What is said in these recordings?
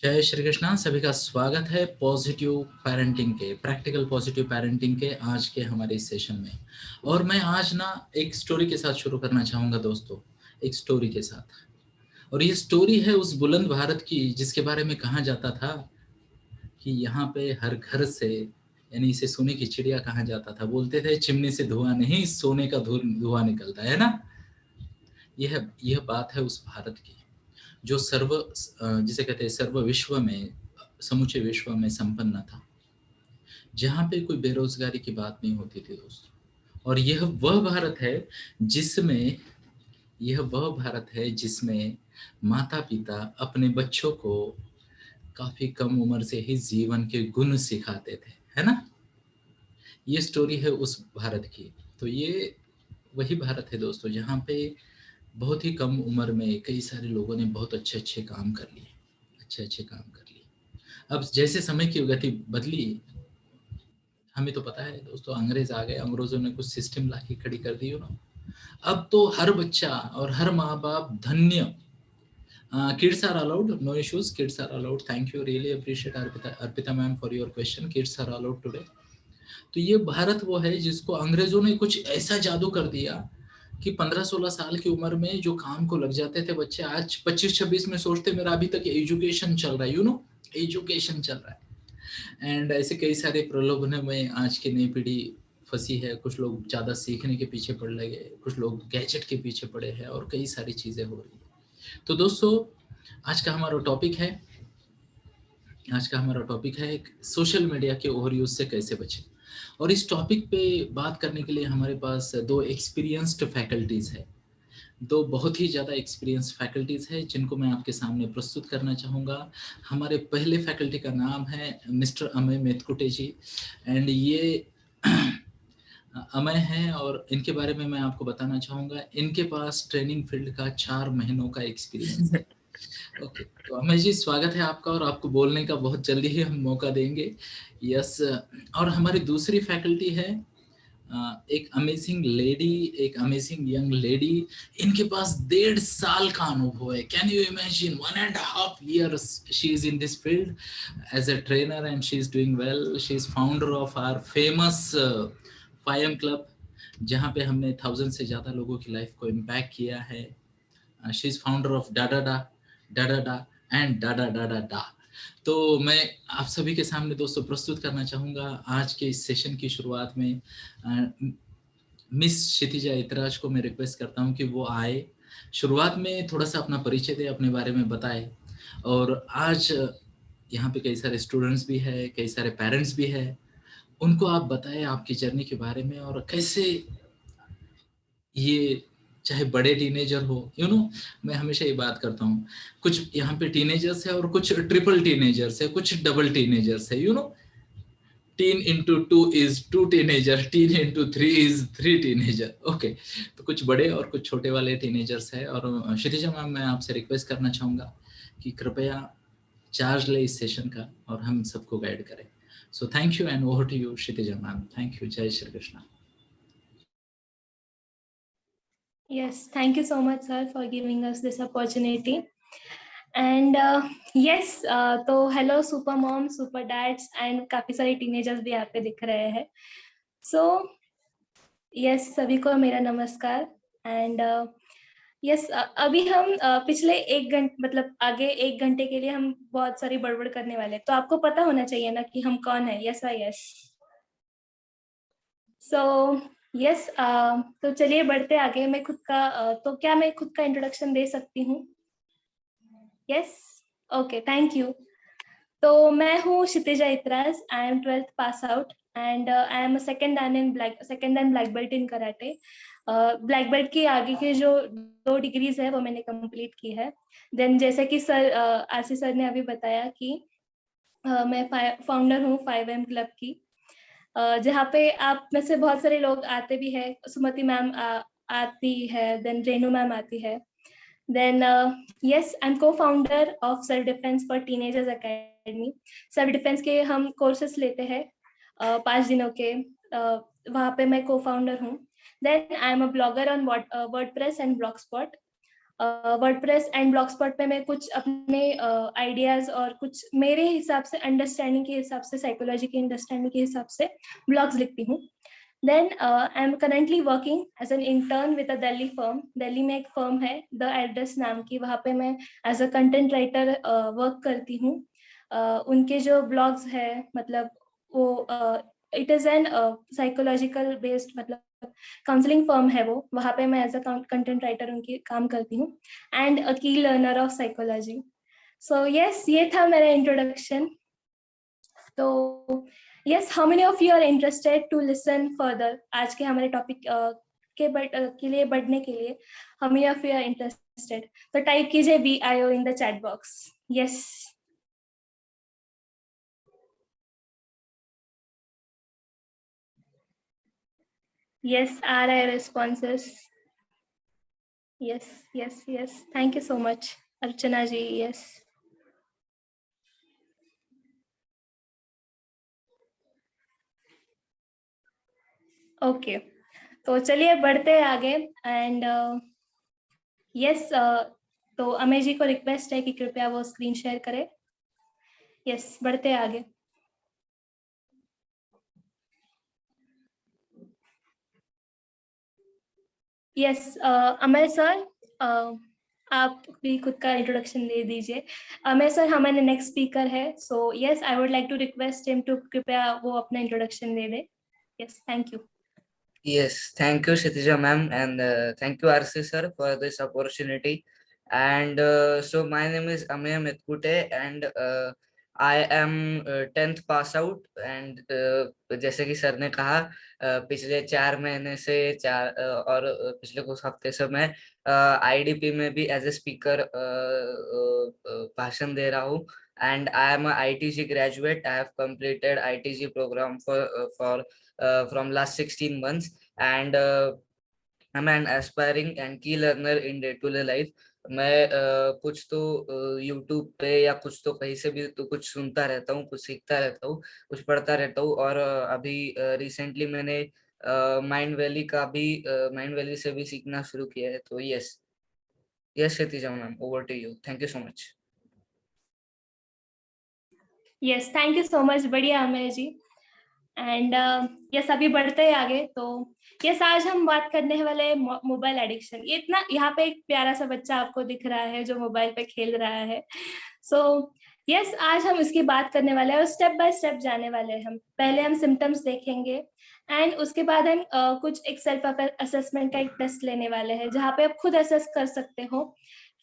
जय श्री कृष्णा। सभी का स्वागत है पॉजिटिव पेरेंटिंग के, प्रैक्टिकल पॉजिटिव पेरेंटिंग के आज के हमारे इस सेशन में। और मैं आज ना एक स्टोरी के साथ शुरू करना चाहूँगा दोस्तों, एक स्टोरी के साथ। और ये स्टोरी है उस बुलंद भारत की जिसके बारे में कहा जाता था कि यहाँ पे हर घर से, यानी इसे सोने की चिड़िया कहा जाता था। बोलते थे चिमनी से धुआं नहीं, सोने का धुआं निकलता है ना। यह बात है उस भारत की जो जिसे कहते हैं सर्व विश्व में, समूचे विश्व में संपन्न था, जहाँ पे कोई बेरोजगारी की बात नहीं होती थी दोस्तों। और यह वह भारत है जिसमें माता पिता अपने बच्चों को काफी कम उम्र से ही जीवन के गुण सिखाते थे, है ना। ये स्टोरी है उस भारत की। तो ये वही भारत है दोस्तों जहाँ पे बहुत ही कम उम्र में कई सारे लोगों ने बहुत अच्छे अच्छे काम कर लिए, अच्छे काम कर लिए। अब जैसे समय की गति बदली, हमें तो पता है दोस्तों, अंग्रेज आ गए, अंग्रेजों ने कुछ सिस्टम ला के खड़ी कर दी हो ना। अब तो हर बच्चा और हर माँ बाप धन्य। Kids are allowed, no issues, kids are allowed. Thank you, really appreciate Arpita ma'am for your question. Kids are allowed today. तो ये भारत वो है जिसको अंग्रेजों ने कुछ ऐसा जादू कर दिया कि 15-16 साल की उम्र में जो काम को लग जाते थे बच्चे, आज 25-26 में सोचते मेरा अभी तक एजुकेशन चल रहा है, यू नो, एजुकेशन चल रहा है। एंड ऐसे कई सारे प्रलोभन में आज की नई पीढ़ी फंसी है। कुछ लोग ज़्यादा सीखने के पीछे पड़ लगे, कुछ लोग गैजेट के पीछे पड़े हैं और कई सारी चीज़ें हो रही है। तो दोस्तों आज का हमारा टॉपिक है सोशल मीडिया के ओवर यूज से कैसे बचें। और इस टॉपिक पे बात करने के लिए हमारे पास दो एक्सपीरियंस्ड फैकल्टीज है, दो बहुत ही ज़्यादा एक्सपीरियंस फैकल्टीज है जिनको मैं आपके सामने प्रस्तुत करना चाहूँगा। हमारे पहले फैकल्टी का नाम है मिस्टर अमय मेतकुटे जी। एंड ये अमय हैं और इनके बारे में मैं आपको बताना चाहूँगा, इनके पास ट्रेनिंग फील्ड का 4 महीनों का एक्सपीरियंस है। ओके, तो अमय जी स्वागत है आपका, और आपको बोलने का बहुत जल्दी ही हम मौका देंगे। यस। और हमारी दूसरी फैकल्टी है एक अमेजिंग यंग लेडी। इनके पास 1.5 साल का अनुभव है। Can you imagine, 1.5 years she is in this field as a trainer and she is doing well. She is founder of our famous 5M club, जहाँ पे हमने 1000 से ज़्यादा लोगों की लाइफ को इम्पैक्ट किया है। शी इज फाउंडर ऑफ डा एंड डा। तो मैं आप सभी के सामने दोस्तों प्रस्तुत करना चाहूँगा आज के इस सेशन की शुरुआत में मिस क्षितिजा इतराज को मैं रिक्वेस्ट करता हूँ कि वो आए, शुरुआत में थोड़ा सा अपना परिचय दे, अपने बारे में बताए। और आज यहाँ पे कई सारे स्टूडेंट्स भी है, कई सारे पेरेंट्स भी है, उनको आप बताएं आपकी जर्नी के बारे में और कैसे ये, चाहे बड़े टीनेजर हो, यू नो, मैं हमेशा ये बात करता हूँ, कुछ यहाँ पे टीनेजर्स है और कुछ ट्रिपल टीनेजर्स है, कुछ डबल टीनेजर्स है, you know. Tin into 2 is 2 teenager, tin into 3 is 3 teenager. Okay, तो कुछ बड़े और कुछ छोटे वाले टीनेजर्स है। और क्षितिजा मैम, मैं आपसे रिक्वेस्ट करना चाहूँगा कि कृपया चार्ज ले इस सेशन का और हम सबको गाइड करें। So thank you and over to you Kshitija ma'am. Thank you. जय Shri Krishna. Yes, thank you so much, sir, for giving us this opportunity. And yes, तो hello super mom, super dads and काफी सारे teenagers भी यहाँ पे दिख रहे हैं। सो यस, सभी को मेरा नमस्कार। एंड यस, अभी हम पिछले 1 घंटे, मतलब आगे 1 घंटे के लिए हम बहुत सारी बड़बड़ करने वाले हैं। तो आपको पता होना चाहिए ना कि हम कौन है। Yes I yes. So yes, तो चलिए बढ़ते आगे। मैं खुद का तो क्या मैं खुद का इंट्रोडक्शन दे सकती हूँ? Yes, okay, thank you. तो मैं हूँ Kshitija Itraj. I am 12th pass out and I am second and black belt in karate. Black belt की आगे की जो 2 डिग्रीज है वो मैंने कंप्लीट की है। देन जैसे कि सर आरसी सर ने अभी बताया कि मैं फाउंडर हूँ 5M क्लब की, जहाँ पे आप में से बहुत सारे लोग आते भी है। सुमति मैम आती है, देन रेनू मैम आती है। Then yes, I am co-founder of self defence for teenagers academy. Self defence के हम कोर्सेस लेते हैं 5 दिनों के, वहाँ पे मैं co-founder हूँ। Then I am a blogger on WordPress and Blogspot. WordPress and Blogspot पे मैं कुछ अपने आइडियाज और कुछ मेरे हिसाब से अंडरस्टैंडिंग के हिसाब से, साइकोलॉजी की अंडरस्टैंडिंग के हिसाब से ब्लॉग्स लिखती हूँ. Then I am currently working as an intern with a Delhi firm. Delhi में एक फर्म है द एड्रेस नाम की, वहाँ पे मैं as a content writer work करती हूँ. उनके जो ब्लॉग्स है मतलब वो it is an psychological based मतलब काउंसलिंग फर्म है वो, वहाँ पे मैं एज अ कंटेंट राइटर उनकी काम करती हूँ एंड अ की learner of psychology. So yes, ये था मेरा इंट्रोडक्शन. तो yes, how many of you are interested to listen further? आज के हमारे टॉपिक के लिए बढ़ने के लिए how many of you are interested? तो टाइप कीजिए VIO in the chat box. Yes. Yes, आ रहा है responses. Yes, yes, yes. Thank you so much, Archana ji. Yes. Okay. तो चलिए बढ़ते हैं आगे एंड यस, तो अमेय जी को रिक्वेस्ट है कि कृपया वो स्क्रीन शेयर करें. यस, बढ़ते हैं आगे. यस, अमय सर, आप भी खुद का इंट्रोडक्शन दे दीजिए. अमय सर हमारे नेक्स्ट स्पीकर है, so yes I would like to request him to कृपया वो अपना इंट्रोडक्शन दे दे. Yes, thank you. Yes, thank you, Kshitija ma'am, and thank you, RC sir, for this opportunity. And so my name is Ameya Metkute, and I am 10th pass out. And जैसे कि sir ने कहा, पिछले 4 महीने से और पिछले कुछ हफ्ते से मैं IDP में भी एज ए स्पीकर भाषण दे रहा हूँ. And I am a ITG graduate. I have completed ITG program for from last 16 months, and I'm an aspiring and key learner in day-to-day life. मैं कुछ तो YouTube पे या कुछ तो कहीं से भी तो कुछ सुनता रहता हूँ, कुछ सीखता रहता हूँ, कुछ पढ़ता रहता हूँ. और अभी रिसेंटली मैंने माइंड वैली से भी सीखना शुरू किया है. तो yes Kshitija ma'am, over to you. Thank you so much. Yes, thank you so much. बढ़िया अमय जी. एंड यस, अभी बढ़ते हैं आगे. तो यस, आज हम बात करने वाले हैं मोबाइल एडिक्शन. ये इतना, यहाँ पे एक प्यारा सा बच्चा आपको दिख रहा है जो मोबाइल पे खेल रहा है. सो यस, आज हम इसकी बात करने वाले हैं और स्टेप बाय स्टेप जाने वाले हैं. हम पहले हम सिम्टम्स देखेंगे एंड उसके बाद हम कुछ एक सेल्फ असेसमेंट का एक टेस्ट लेने वाले हैं जहाँ पे आप खुद असेस कर सकते हो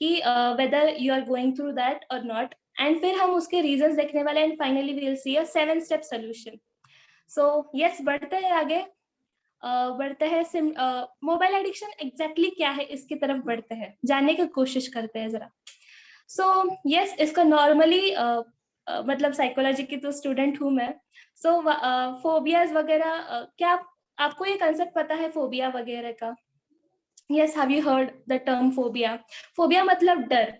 कि whether you are going through that और नॉट. एंड फिर हम उसके रीजंस देखने वाले हैं and finally we will see a 7 step solution. So yes, बढ़ते हैं आगे. बढ़ते हैं मोबाइल एडिक्शन एग्जैक्टली क्या है, इसकी तरफ बढ़ते हैं, जानने की कोशिश करते हैं जरा. सो यस, इसका नॉर्मली मतलब साइकोलॉजी की तो स्टूडेंट हूँ मैं. सो फोबियाज वगैरह, क्या आपको ये कंसेप्ट पता है फोबिया वगैरह का? Yes, have you heard the term phobia? Phobia मतलब डर.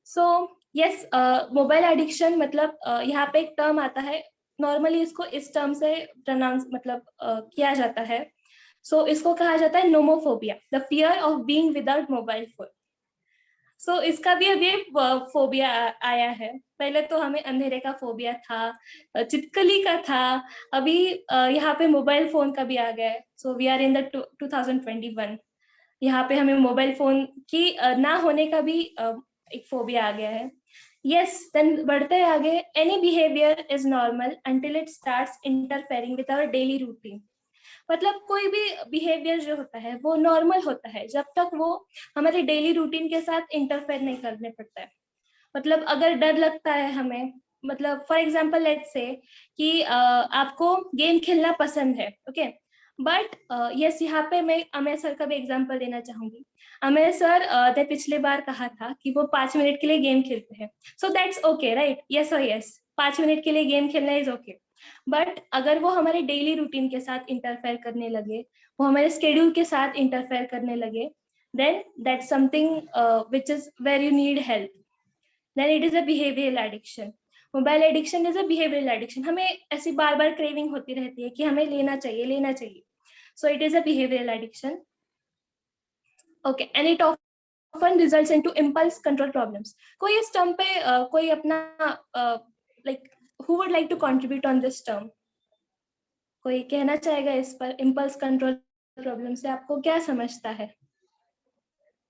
सो यस, मोबाइल एडिक्शन मतलब यहाँ पे एक टर्म आता है. नॉर्मली इसको इस टर्म से प्रोनाउंस मतलब किया जाता है. सो इसको कहा जाता है nomophobia, the fear of being without mobile phone. So इसका भी अभी फोबिया आया है. पहले तो हमें अंधेरे का फोबिया था, चिपकली का था, अभी यहाँ पे मोबाइल फोन का भी आ गया है. So we are in the 2021. यहाँ पे हमें मोबाइल फोन की ना होने का भी एक फोबिया आ गया है. यस, देन बढ़ते हैं आगे. Any behaviour is normal until it starts interfering with our daily routine. मतलब कोई भी बिहेवियर जो होता है वो नॉर्मल होता है जब तक वो हमारे डेली रूटीन के साथ इंटरफेयर नहीं करने पड़ता है. मतलब अगर डर लगता है हमें, मतलब फॉर एग्जाम्पल लेट्स से कि आपको गेम खेलना पसंद है, ओके, बट यस, यहाँ पे मैं अमय सर का भी एग्जांपल देना चाहूंगी. अमय सर ने पिछले बार कहा था कि वो 5 मिनट के लिए गेम खेलते हैं. So that's okay, right? Yes और यस, 5 मिनट के लिए गेम खेलना इज ओके. बट अगर वो हमारे डेली रूटीन के साथ इंटरफेयर करने लगे, वो हमारे स्केड्यूल के साथ इंटरफेयर करने लगे, then that's something which is where you need help. Then it is a behavioral addiction. Mobile addiction is a behavioural addiction. हमें ऐसी बार बार क्रेविंग होती रहती है कि हमें लेना चाहिए लेना चाहिए. So it is a behavioural addiction. Okay, and it often results into impulse control problems. कोई इस term पे कोई अपना like who would like to contribute on this term? कोई कहना चाहेगा इस पर impulse control problem से आपको क्या समझता है?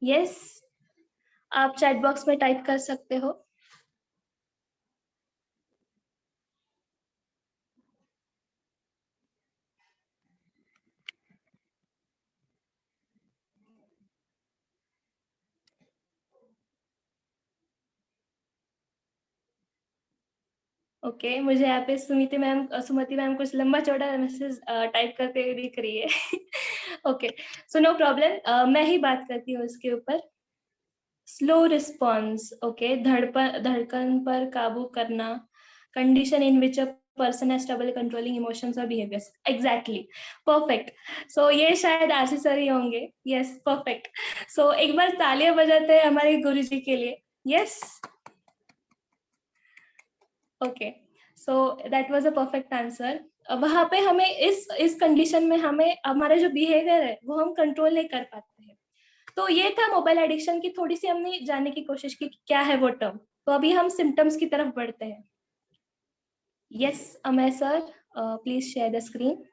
Yes, आप chat box में type कर सकते हो. ओके मुझे यहाँ पे सुमति मैम कुछ लंबा चौड़ा मैसेज टाइप करते हुए दिख रही है. ओके सो नो प्रॉब्लम, मैं ही बात करती हूँ इसके ऊपर. स्लो रिस्पॉन्स, ओके, धड़कन पर काबू करना, condition in which a person has trouble controlling emotions और बिहेवियर्स. Exactly, perfect. सो ये शायद आशीष सर ही होंगे. Yes, perfect. सो एक बार तालियां बजाते हैं हमारे गुरुजी के लिए. Yes, okay, so that was a perfect answer. वहां पे हमें इस कंडीशन में हमें हमारा जो बिहेवियर है वो हम कंट्रोल नहीं कर पाते हैं. तो ये था मोबाइल एडिक्शन की, थोड़ी सी हमने जानने की कोशिश की कि क्या है वो टर्म. तो अभी हम सिम्टम्स की तरफ बढ़ते हैं. Yes Amay sir, please share the screen.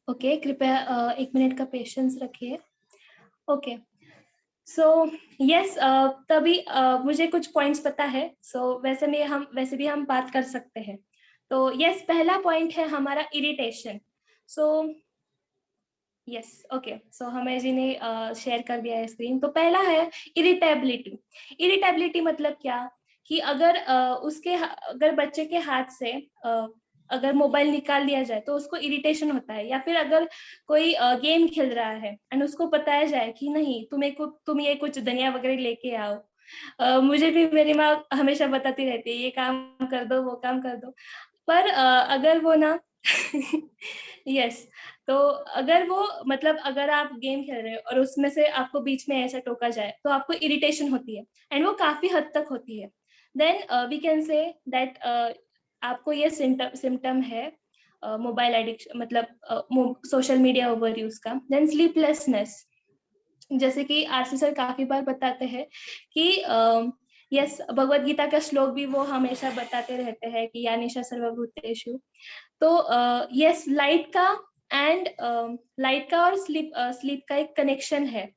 Okay, कृपया 1 मिनट का पेशेंस रखिए. ओके, सो यस, तभी मुझे कुछ पॉइंट्स पता है. सो वैसे भी हम बात कर सकते हैं. तो यस, पहला पॉइंट है हमारा irritation. So yes, okay, so हमें जी ने शेयर कर दिया है स्क्रीन. तो पहला है इरिटेबिलिटी. इरिटेबिलिटी मतलब क्या कि अगर बच्चे के हाथ से अगर मोबाइल निकाल दिया जाए तो उसको इरिटेशन होता है. या फिर अगर कोई गेम खेल रहा है एंड उसको बताया जाए कि नहीं तुम ये कुछ धनिया वगैरह लेके आओ. मुझे भी मेरी माँ हमेशा बताती रहती है ये काम कर दो वो काम कर दो. पर अगर वो ना यस, तो अगर वो मतलब अगर आप गेम खेल रहे हो और उसमें से आपको बीच में ऐसा टोका जाए तो आपको इरिटेशन होती है एंड वो काफी हद तक होती है. Then we can say that आपको ये सिम्टम है मोबाइल एडिक्शन मतलब सोशल मीडिया ओवर यूज का. देन स्लीपलेसनेस, जैसे कि आरसी सर काफी बार बताते हैं कि यस, भगवत गीता का श्लोक भी वो हमेशा बताते रहते हैं कि या निशा सर्वभूतेषु. तो यस, लाइट का और स्लीप का एक कनेक्शन है.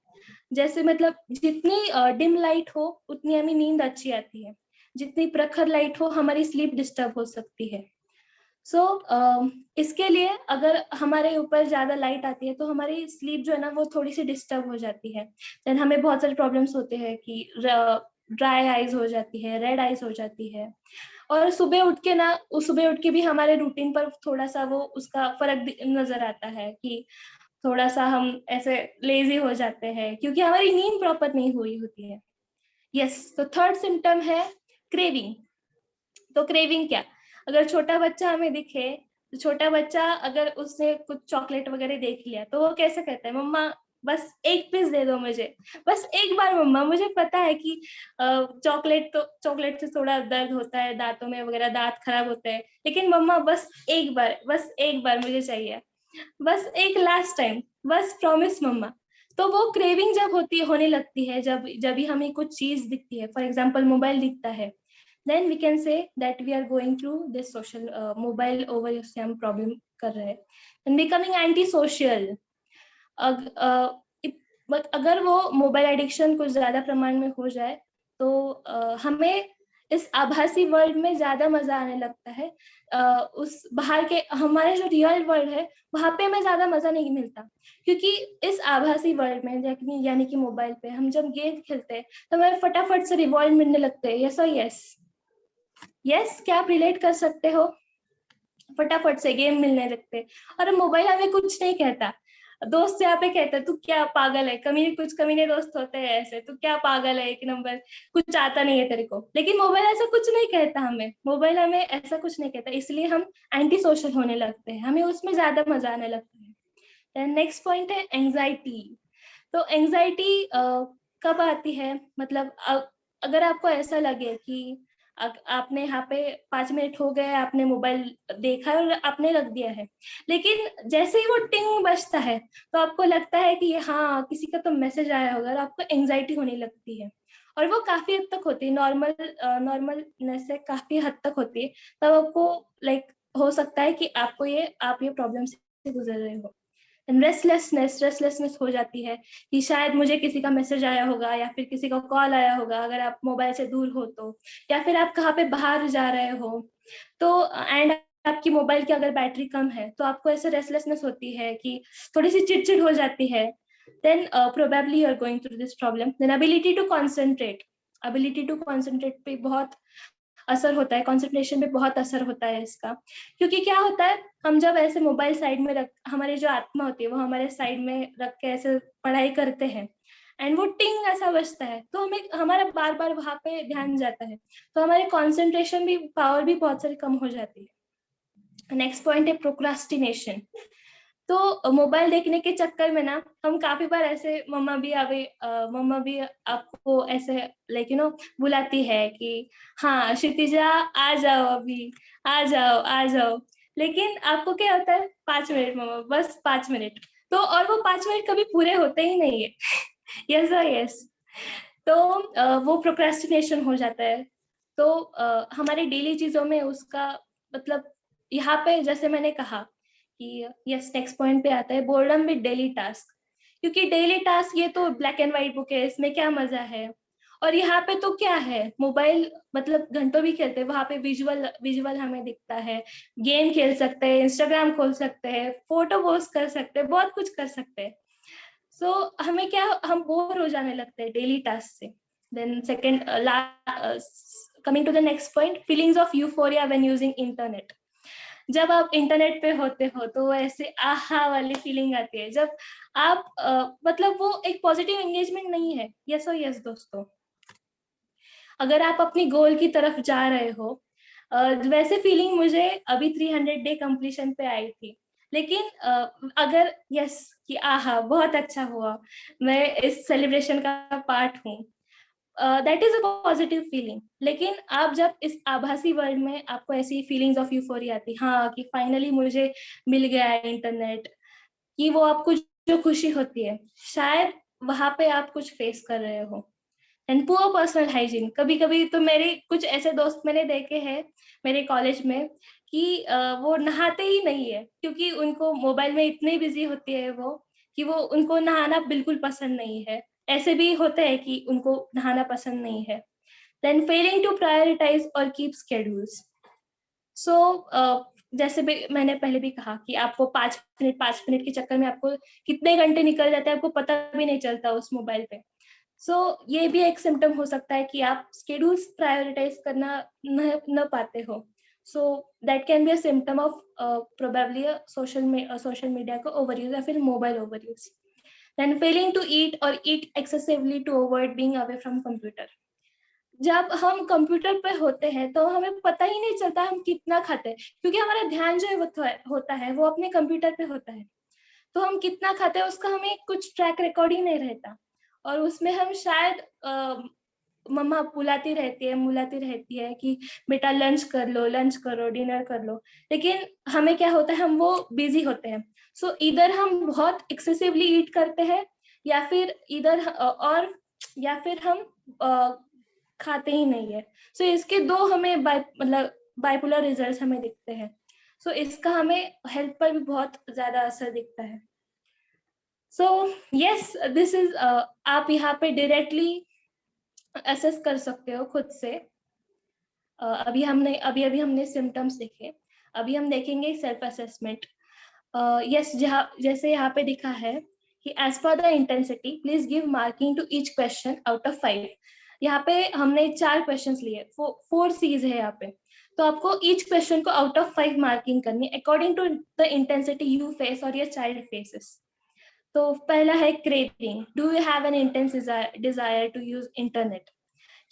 जैसे मतलब जितनी डिम लाइट हो उतनी हमें नींद अच्छी आती है, जितनी प्रखर लाइट हो हमारी स्लीप डिस्टर्ब हो सकती है. सो इसके लिए अगर हमारे ऊपर ज्यादा लाइट आती है तो हमारी स्लीप जो है ना वो थोड़ी सी डिस्टर्ब हो जाती है. देन हमें बहुत सारे प्रॉब्लम्स होते हैं कि ड्राई आईज हो जाती है, रेड आईज हो जाती है. और सुबह उठ के भी हमारे रूटीन पर थोड़ा सा वो उसका फर्क नजर आता है कि थोड़ा सा हम ऐसे लेजी हो जाते हैं क्योंकि हमारी नींद प्रॉपर नहीं हुई होती है. यस, तो थर्ड सिम्टम है क्रेविंग. तो क्रेविंग क्या, अगर छोटा बच्चा हमें दिखे तो छोटा बच्चा अगर उसने कुछ चॉकलेट वगैरह देख लिया तो वो कैसे कहता है, मम्मा बस एक पीस दे दो मुझे, बस एक बार मम्मा. मुझे पता है कि चॉकलेट से थोड़ा दर्द होता है दांतों में वगैरह, दांत खराब होते हैं, लेकिन मम्मा बस एक बार मुझे चाहिए, बस एक लास्ट टाइम, बस प्रॉमिस मम्मा. तो वो क्रेविंग जब होने लगती है, जब भी हमें कुछ चीज दिखती है, फॉर एग्जाम्पल मोबाइल दिखता है, then we can say that we are going through this social mobile overuse से हम problem कर रहे हैं. and becoming anti-social, अगर वो मोबाइल एडिक्शन कुछ ज्यादा प्रमाण में हो जाए तो हमें इस आभासी वर्ल्ड में ज्यादा मजा आने लगता है. उस बाहर के हमारे जो रियल वर्ल्ड है वहां पे हमें ज्यादा मजा नहीं मिलता, क्योंकि इस आभासी वर्ल्ड में यानी कि मोबाइल पे हम जब गेम खेलते हैं तो हमें फटाफट से रिवॉर्ड मिलने लगते हैं. यस और यस, क्या आप रिलेट कर सकते हो? फटाफट से गेम मिलने लगते और मोबाइल हमें कुछ नहीं कहता. दोस्त यहाँ पे कहता है तू क्या पागल है, कुछ कमीने दोस्त होते हैं ऐसे, तू क्या पागल है, एक नंबर, कुछ आता नहीं है तेरे को। लेकिन मोबाइल ऐसा कुछ नहीं कहता हमें, मोबाइल हमें ऐसा कुछ नहीं कहता, इसलिए हम एंटी सोशल होने लगते हैं, हमें उसमें ज्यादा मजा आने लगता है। नेक्स्ट पॉइंट है एंग्जाइटी। तो एंग्जाइटी कब आती है, मतलब अगर आपको ऐसा लगे कि आपने यहाँ पे 5 मिनट हो गए, आपने मोबाइल देखा और आपने रख दिया है, लेकिन जैसे ही वो टिंग बजता है तो आपको लगता है कि हाँ किसी का तो मैसेज आया होगा, और आपको एंग्जाइटी होने लगती है। और वो काफी हद तक होती है, नॉर्मलनेस से काफी हद तक होती है। तब आपको लाइक हो सकता है कि आप ये प्रॉब्लम से गुजर रहे हो। रेस्टलेसनेस हो जाती है कि शायद मुझे किसी का मैसेज आया होगा या फिर किसी का कॉल आया होगा, अगर आप मोबाइल से दूर हो तो, या फिर आप कहाँ पे बाहर जा रहे हो तो, एंड आपकी मोबाइल की अगर बैटरी कम है तो आपको ऐसे रेस्टलेसनेस होती है कि थोड़ी सी चिड़चिड़ हो जाती है। Then probably you are going through this problem. Then ability to concentrate पे बहुत असर होता है, कंसंट्रेशन पे बहुत असर होता है इसका। क्योंकि क्या होता है, हम जब ऐसे मोबाइल साइड में रख, हमारी जो आत्मा होती है वो हमारे साइड में रख के ऐसे पढ़ाई करते हैं, एंड वो टिंग ऐसा बजता है तो हमें हमारा बार बार वहां पे ध्यान जाता है, तो हमारी कंसंट्रेशन भी, पावर भी बहुत सारी कम हो जाती है। नेक्स्ट पॉइंट है प्रोक्रास्टिनेशन। तो मोबाइल देखने के चक्कर में ना हम काफी बार ऐसे, मम्मा भी आपको ऐसे लाइक बुलाती है कि हाँ क्षितिजा आ जाओ, अभी आ जाओ। लेकिन आपको क्या होता है, 5 मिनट मम्मा, बस 5 मिनट। तो और वो 5 मिनट कभी पूरे होते ही नहीं है। यस और यस। तो वो प्रोक्रेस्टिनेशन हो जाता है। तो हमारी डेली चीजों में उसका मतलब, यहाँ पे जैसे मैंने कहा कि यस, नेक्स्ट पॉइंट पे आता है बोर्डम विद डेली टास्क। क्योंकि डेली टास्क ये तो ब्लैक एंड व्हाइट बुक है, इसमें क्या मजा है। और यहाँ पे तो क्या है, मोबाइल मतलब घंटों भी खेलते हैं, वहां पे विजुअल विजुअल हमें दिखता है, गेम खेल सकते हैं, इंस्टाग्राम खोल सकते हैं, फोटो पोस्ट कर सकते हैं, बहुत कुछ कर सकते हैं। सो हमें क्या, हम बोर हो जाने लगते हैं डेली टास्क से। Then second, coming to the next point, feelings of euphoria when using internet. जब आप इंटरनेट पे होते हो तो ऐसे आहा वाली फीलिंग आती है, जब आप मतलब वो एक पॉजिटिव एंगेजमेंट नहीं है। यस और यस दोस्तों, अगर आप अपनी गोल की तरफ जा रहे हो, वैसे फीलिंग मुझे अभी 300 डे कंप्लीशन पे आई थी। लेकिन अगर यस कि आहा बहुत अच्छा हुआ, मैं इस सेलिब्रेशन का पार्ट हूँ, that is a positive feeling. लेकिन आप जब इस आभासी वर्ल्ड में, आपको ऐसी फीलिंग्स ऑफ यूफोरिया आती, हाँ कि फाइनली मुझे मिल गया है इंटरनेट, कि वो आपको जो खुशी होती है, शायद वहां पे आप कुछ फेस कर रहे हो। एंड पुअर पर्सनल हाइजीन, कभी कभी तो मेरे कुछ ऐसे दोस्त मैंने देखे हैं मेरे कॉलेज में कि वो नहाते ही नहीं है, क्योंकि उनको मोबाइल में इतनी बिजी होती है वो, कि वो, उनको नहाना बिल्कुल पसंद नहीं है। ऐसे भी होते हैं कि उनको नहाना पसंद नहीं है। देन फेलिंग टू प्रायोरिटाइज और कीप स्केड्यूल्स। सो जैसे भी मैंने पहले भी कहा कि आपको 5 मिनट के चक्कर में आपको कितने घंटे निकल जाते हैं, आपको पता भी नहीं चलता उस मोबाइल पे। सो ये भी एक सिम्टम हो सकता है कि आप स्केड्यूल्स प्रायोरिटाइज करना न पाते हो। So that can be a symptom of probably social media का ओवरयूज या फिर mobile overuse. Then failing to eat और eat excessively to avoid being away from computer. जब हम कंप्यूटर पे होते हैं तो हमें पता ही नहीं चलता हम कितना खाते हैं, क्योंकि हमारा ध्यान जो है वो होता है वो अपने कंप्यूटर पे होता है। तो हम कितना खाते हैं उसका हमें कुछ ट्रैक रिकॉर्ड ही नहीं रहता। और उसमें हम शायद मम्मा बुलाती रहती है कि बेटा लंच करो, डिनर कर लो। लेकिन हमें क्या होता है, हम वो बिजी होते हैं। सो इधर हम बहुत एक्सेसिवली ईट करते हैं, या फिर इधर और या फिर हम खाते ही नहीं है। सो इसके दो हमें मतलब बाइपोलर रिजल्ट्स हमें दिखते हैं। सो इसका हमें हेल्थ पर भी बहुत ज्यादा असर दिखता है। सो यस, दिस इज, आप यहाँ पे डायरेक्टली असेस कर सकते हो खुद से। अभी हमने सिम्टम्स देखे, अभी हम देखेंगे सेल्फ असेसमेंट। यस, जैसे यहाँ पे दिखा है कि as per the intensity please give marking to each question out of 5। यहाँ पे हमने 4 क्वेश्चंस लिए, 4 C's है यहाँ पे। तो आपको ईच क्वेश्चन को आउट ऑफ 5 मार्किंग करनी according to the intensity you face और योर चाइल्ड फेसेस। तो पहला है craving, do you have an intense desire to use internet,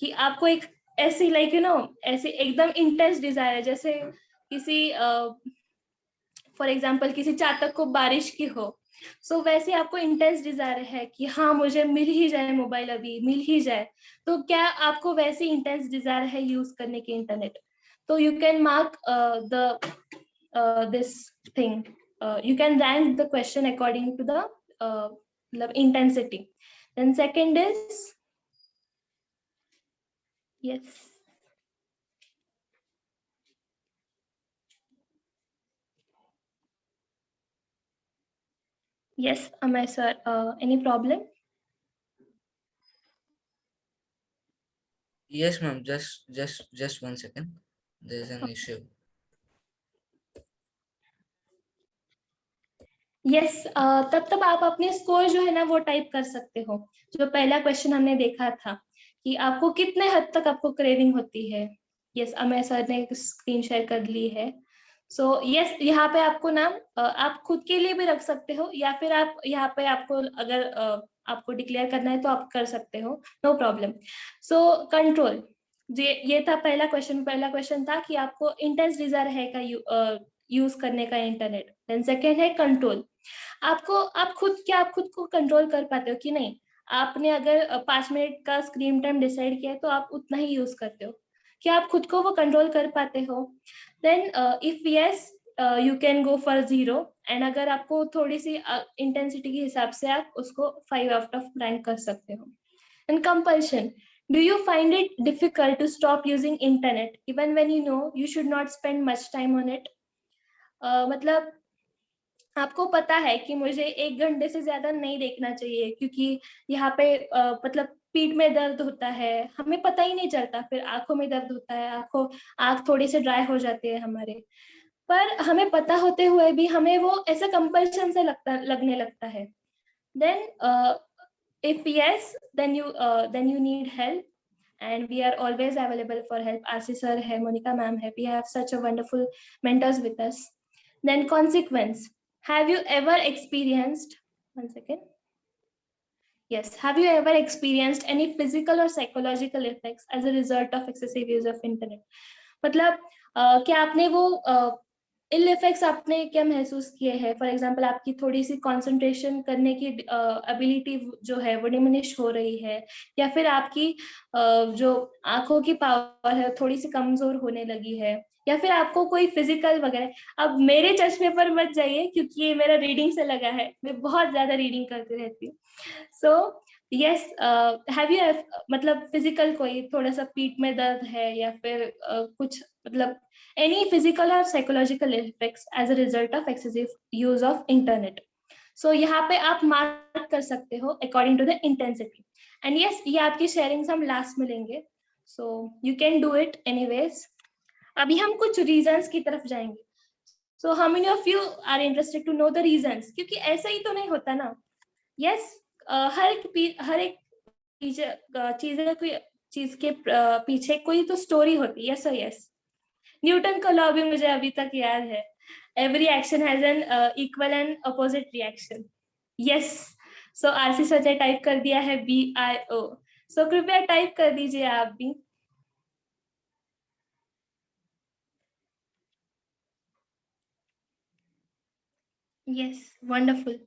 कि आपको एक ऐसी लाइक यू नो ऐसी एकदम इंटेंस डिजायर है, जैसे किसी फॉर एग्जाम्पल किसी चातक को बारिश की हो, सो वैसे आपको इंटेंस डिजायर है कि हाँ मुझे मिल ही जाए मोबाइल, अभी मिल ही जाए, तो क्या आपको वैसी इंटेंस डिजायर है यूज करने की इंटरनेट? तो you can mark the this thing, you can rank the question according to the intensity. Then second is, yes, yes, Amay sir, any problem? Yes, ma'am. Just 1 second. There's an issue. Yes, तब आप अपने score जो है ना वो type कर सकते हो। जो पहला क्वेश्चन हमने देखा था कि आपको कितने हद तक आपको क्रेविंग होती है। यस, अमय सर ने स्क्रीन शेयर कर ली है। सो यस, यहाँ पे आपको ना आप खुद के लिए भी रख सकते हो, या फिर आप यहाँ पे आपको अगर आपको डिक्लेयर करना है तो आप कर सकते हो, नो प्रॉब्लम। सो कंट्रोल, ये था पहला क्वेश्चन। पहला क्वेश्चन था कि आपको इंटेंस डिजायर है का यूज करने का इंटरनेट। देन सेकेंड है कंट्रोल, आप खुद को कंट्रोल कर पाते हो कि नहीं। आपने अगर 5 मिनट का स्क्रीन टाइम डिसाइड किया है तो आप उतना ही यूज करते हो, क्या आप खुद को वो कंट्रोल कर पाते हो? Then if yes, you can go for 0, and अगर आपको थोड़ी सी इंटेंसिटी के हिसाब से आप उसको 5 आउट ऑफ रैंक कर सकते हो। And compulsion, do you find it difficult to stop using internet even when you know you should not spend much time on it? मतलब आपको पता है कि मुझे 1 घंटे से ज्यादा नहीं देखना चाहिए, क्योंकि यहाँ पे मतलब पीठ में दर्द होता है, हमें पता ही नहीं चलता, फिर आंखों में दर्द होता है, आंख थोड़ी से ड्राई हो जाती है हमारे, पर हमें पता होते हुए भी हमें वो ऐसा कंपल्शन से लगने लगता है। Then if yes, then you need help, and we are always available for help. RC sir hai, Monica ma'am hai, we have such a wonderful mentors with us. Then consequence, have you ever experienced, 1 second, yes, have you ever experienced any physical or psychological effects as a result of excessive use of internet? मतलब क्या आपने वो इल effects आपने क्या महसूस किए हैं? For example आपकी थोड़ी सी कंसंट्रेशन करने की एबिलिटी जो है वो डिमिनिश हो रही है, या फिर आपकी जो आंखों की पावर है थोड़ी सी कमजोर होने लगी है, या फिर आपको कोई फिजिकल वगैरह। अब मेरे चश्मे पर मत जाइए क्योंकि ये मेरा रीडिंग से लगा है, मैं बहुत ज्यादा रीडिंग करती रहती हूँ। सो यस, हैव यू, मतलब फिजिकल कोई थोड़ा सा पीठ में दर्द है, या फिर कुछ मतलब any physical or psychological effects as a result of excessive use of internet? So यहाँ पे आप मार्क कर सकते हो according to the intensity. And yes, ये आपकी शेयरिंग्स हम लास्ट में लेंगे, so you can do it anyways. अभी हम कुछ रीजंस की तरफ जाएंगे। So how many of you are interested to know the reasons? क्योंकि ऐसा ही तो नहीं होता ना। Yes, हर एक चीज के पीछे कोई तो स्टोरी होती है। Yes or yes? न्यूटन का लॉ भी मुझे अभी तक याद है, every action has an equal and opposite reaction. Yes, so RC sir ने टाइप कर दिया है BIO, सो कृपया टाइप कर दीजिए आप भी। Yes, wonderful.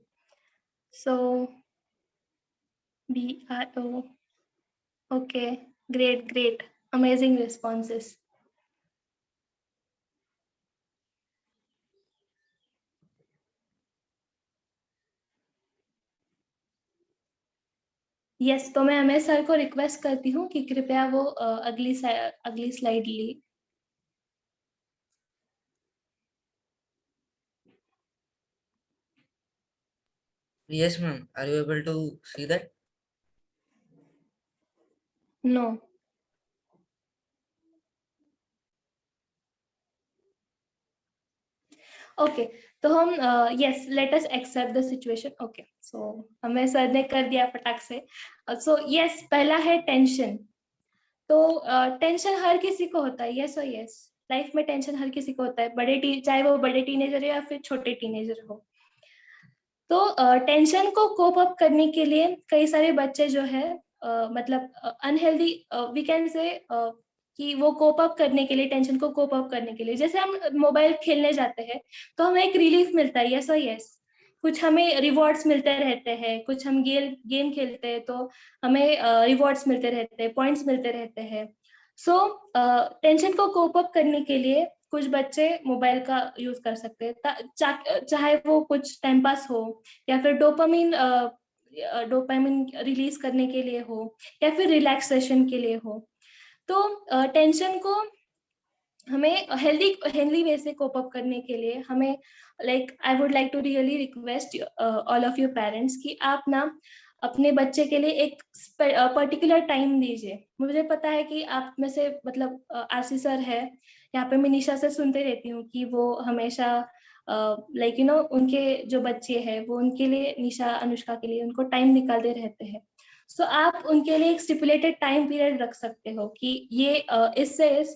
So BIO, okay, great great, amazing responses. Yes, तो मैं अमेश सर को रिक्वेस्ट करती हूँ कि कृपया वो अगली स्लाइड ली। Yes, ma'am. Are you able to see that? No. Okay, तो हम yes, let us accept the situation. Okay, so हमें सर ने कर दिया फटाक से। सो यस, पहला है टेंशन। तो टेंशन हर किसी को होता है, यस और यस, लाइफ में टेंशन हर किसी को होता है, चाहे वो बड़े टीनेजर या फिर छोटे टीनेजर हो। तो टेंशन को कोप अप करने के लिए कई सारे बच्चे जो है मतलब अनहेल्दी वी कैन से कि वो कोप अप करने के लिए, टेंशन को कोप अप करने के लिए, जैसे हम मोबाइल खेलने जाते हैं तो हमें एक रिलीफ मिलता है, यस और यस, कुछ हमें रिवॉर्ड्स मिलते रहते हैं, कुछ हम गेम खेलते हैं तो हमें रिवॉर्ड्स मिलते रहते हैं, पॉइंट्स मिलते रहते हैं। सो टेंशन को कोप अप करने के लिए कुछ बच्चे मोबाइल का यूज कर सकते हैं, चाहे वो कुछ टाइम पास हो या फिर डोपामिन रिलीज करने के लिए हो या फिर रिलैक्सेशन के लिए हो। तो टेंशन को हमें हेल्दी वे से कोप अप करने के लिए हमें I would like to really request all of your parents कि आप ना अपने बच्चे के लिए एक पर्टिकुलर टाइम दीजिए। मुझे पता है कि आप में से मतलब आरसी सर है, यहाँ पे मैं निशा से सुनते रहती हूँ कि वो हमेशा उनके जो बच्चे हैं वो उनके लिए, निशा अनुष्का के लिए उनको टाइम निकालते रहते हैं। सो आप उनके लिए एक स्टिपुलेटेड टाइम पीरियड रख सकते हो कि ये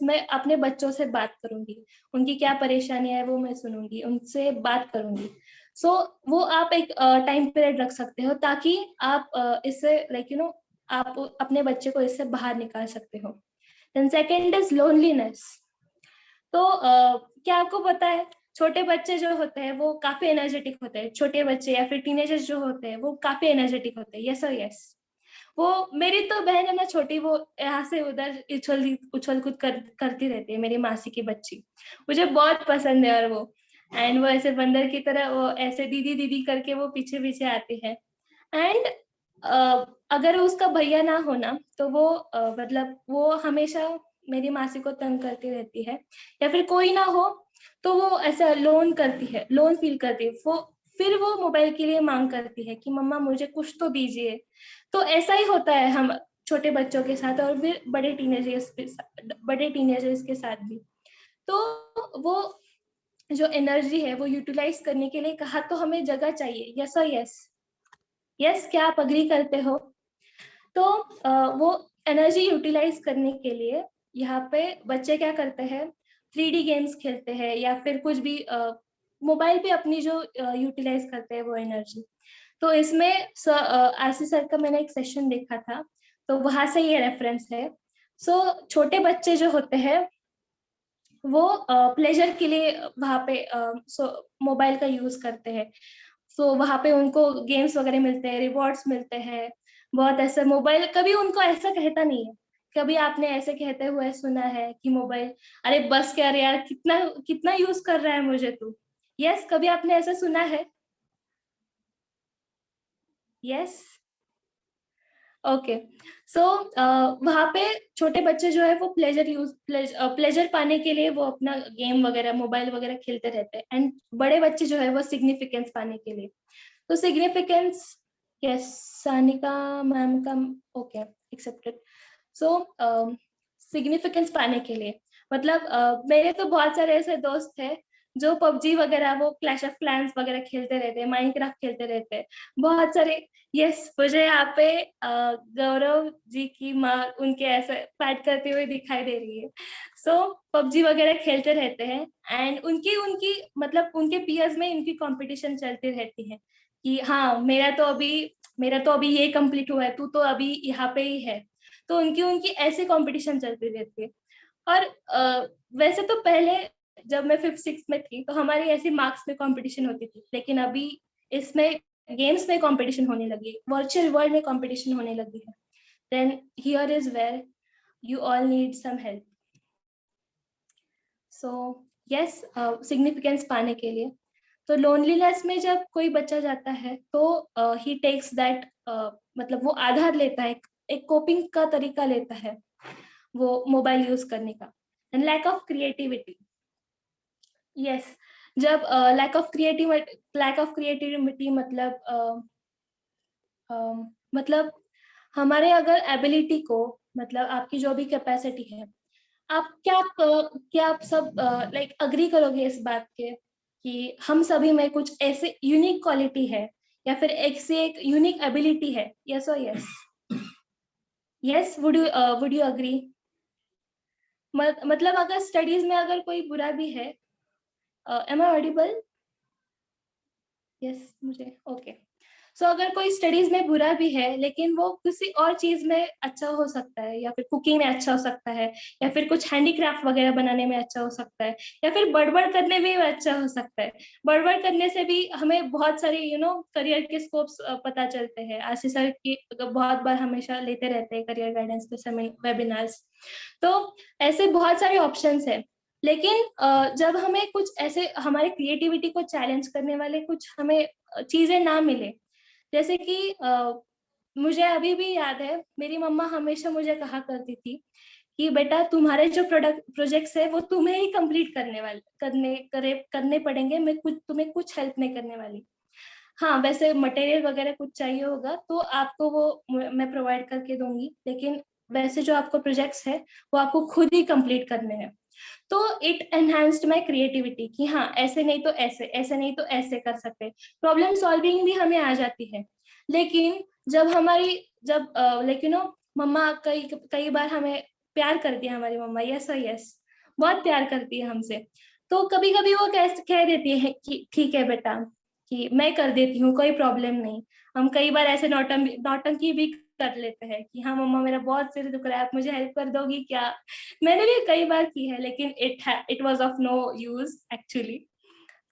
मैं अपने बच्चों से बात करूंगी, उनकी क्या परेशानियां है वो मैं सुनूंगी, उनसे बात करूंगी। सो वो आप एक टाइम पीरियड रख सकते हो ताकि आप इससे आप अपने बच्चे को इससे बाहर निकाल सकते हो। Then second is loneliness. तो क्या आपको पता है छोटे बच्चे जो होते हैं वो काफी एनर्जेटिक होते हैं, छोटे बच्चे या फिर टीनेजर्स जो होते हैं वो काफी एनर्जेटिक होते हैं, यस और यस। वो मेरी तो बहन है ना छोटी, वो यहाँ से उधर उछल कूद करती रहती है, मेरी मासी की बच्ची, मुझे बहुत पसंद है। और वो ऐसे बंदर की तरह वो ऐसे दीदी दीदी करके वो पीछे पीछे आती है। एंड अगर उसका भैया ना होना तो वो मतलब वो हमेशा मेरी मासी को तंग करती रहती है, या फिर कोई ना हो तो वो ऐसा लोन फील करती है, फिर वो मोबाइल के लिए मांग करती है कि मम्मा मुझे कुछ तो दीजिए। तो ऐसा ही होता है हम छोटे बच्चों के साथ और फिर बड़े टीनेजर्स के साथ भी। तो वो जो एनर्जी है वो यूटिलाइज करने के लिए कहा तो हमें जगह चाहिए, यस और यस, क्या आप अग्री करते हो? तो वो एनर्जी यूटिलाइज करने के लिए यहाँ पे बच्चे क्या करते हैं, 3D गेम्स खेलते हैं या फिर कुछ भी मोबाइल पे अपनी जो यूटिलाइज करते हैं वो एनर्जी। तो इसमें आरसी सर का मैंने एक सेशन देखा था तो वहां से ये रेफरेंस है। सो छोटे बच्चे जो होते हैं वो प्लेजर के लिए वहां पे मोबाइल का यूज करते हैं। सो वहां पे उनको गेम्स वगैरह मिलते हैं, रिवॉर्ड्स मिलते हैं। बहुत ऐसे मोबाइल कभी उनको ऐसा कहता नहीं है, कभी आपने ऐसे कहते हुए सुना है कि मोबाइल अरे बस कर यार, कितना कितना यूज कर रहा है मुझे तू? यस, कभी आपने ऐसा सुना है? Yes, okay. सो वहां पे छोटे बच्चे जो है वो प्लेजर पाने के लिए वो अपना गेम वगैरह मोबाइल वगैरह खेलते रहते हैं। एंड बड़े बच्चे जो है वो सिग्निफिकेंस पाने के लिए, तो सिग्निफिकेंस, यस, सानिका मैम का, ओके, एक्सेप्टेड। सो सिग्निफिकेंस पाने के लिए मतलब मेरे तो बहुत सारे ऐसे दोस्त हैं जो पबजी वगैरह, वो क्लैश ऑफ क्लैंस वगैरह खेलते रहते हैं, माइनक्राफ्ट खेलते रहते हैं, बहुत सारे। यस, मुझे यहाँ पे गौरव जी की माँ उनके ऐसे पैट करते हुए दिखाई दे रही है। सो पबजी वगैरह खेलते रहते हैं एंड उनकी उनकी मतलब उनके पीयर्स में इनकी कंपटीशन चलती रहती है कि हाँ मेरा तो अभी ये कंप्लीट हुआ है, तू तो अभी यहाँ पे ही है। तो उनकी उनकी ऐसे कंपटीशन चलती रहती है। और वैसे तो पहले जब मैं 5th 6th में थी तो हमारी ऐसी मार्क्स में कंपटीशन होती थी, लेकिन अभी इसमें गेम्स में कंपटीशन होने लगी, वर्चुअल वर्ल्ड में कंपटीशन होने लगी है। Then here is where you all need some help. So yes, significance पाने के लिए तो लोनलीनेस में जब कोई बच्चा जाता है तो ही टेक्स दैट, मतलब वो आधार लेता है, एक कोपिंग का तरीका लेता है वो मोबाइल यूज करने का। And lack of creativity, yes, जब लैक ऑफ क्रिएटिविटी मतलब हमारे अगर एबिलिटी को, मतलब आपकी जो भी कैपेसिटी है, आप क्या आप सब अग्री करोगे इस बात के कि हम सभी में कुछ ऐसे यूनिक क्वालिटी है या फिर एक से एक यूनिक एबिलिटी है, यस और yes? Yes, would you agree? मतलब अगर स्टडीज में अगर कोई बुरा भी है, एम आई ऑडिबल? यस मुझे ओके। सो अगर कोई स्टडीज में बुरा भी है लेकिन वो किसी और चीज में अच्छा हो सकता है, या फिर कुकिंग में अच्छा हो सकता है, या फिर कुछ हैंडीक्राफ्ट वगैरह बनाने में अच्छा हो सकता है, या फिर बड़बड़ करने में भी अच्छा हो सकता है। बड़बड़ करने से भी हमें बहुत सारी करियर के स्कोप्स पता चलते हैं। आशीष सर की बहुत बार हमेशा लेते रहते हैं करियर गाइडेंस पे वेबिनार्स। तो ऐसे बहुत सारे ऑप्शंस है। लेकिन जब हमें कुछ ऐसे हमारे क्रिएटिविटी को चैलेंज करने वाले कुछ हमें चीजें ना मिले, जैसे कि मुझे अभी भी याद है, मेरी मम्मा हमेशा मुझे कहा करती थी कि बेटा तुम्हारे जो प्रोजेक्ट्स है वो तुम्हें ही कंप्लीट करने पड़ेंगे, मैं तुम्हें कुछ हेल्प नहीं करने वाली। हाँ वैसे मटेरियल वगैरह कुछ चाहिए होगा तो आपको वो मैं प्रोवाइड करके दूंगी, लेकिन वैसे जो आपको प्रोजेक्ट्स है वो आपको खुद ही कंप्लीट करने हैं। तो इट एनहांस्ड माई क्रिएटिविटी कि हाँ ऐसे नहीं तो ऐसे, ऐसे नहीं तो ऐसे कर सकते। प्रॉब्लम सॉल्विंग भी हमें आ जाती है। लेकिन जब हमारी जब लाइक मम्मा कई कई बार हमें प्यार करती है, हमारी मम्मा यस यस बहुत प्यार करती है हमसे। तो कभी कभी वो कह देती है कि ठीक है बेटा, कि मैं कर देती हूँ कोई प्रॉब्लम नहीं। हम कई बार ऐसे नौटंकी भी कर लेते हैं कि हाँ मम्मा मेरा बहुत सिर दुख रहा है, आप मुझे हेल्प कर दोगी क्या। मैंने भी कई बार की है, लेकिन it was of no use actually.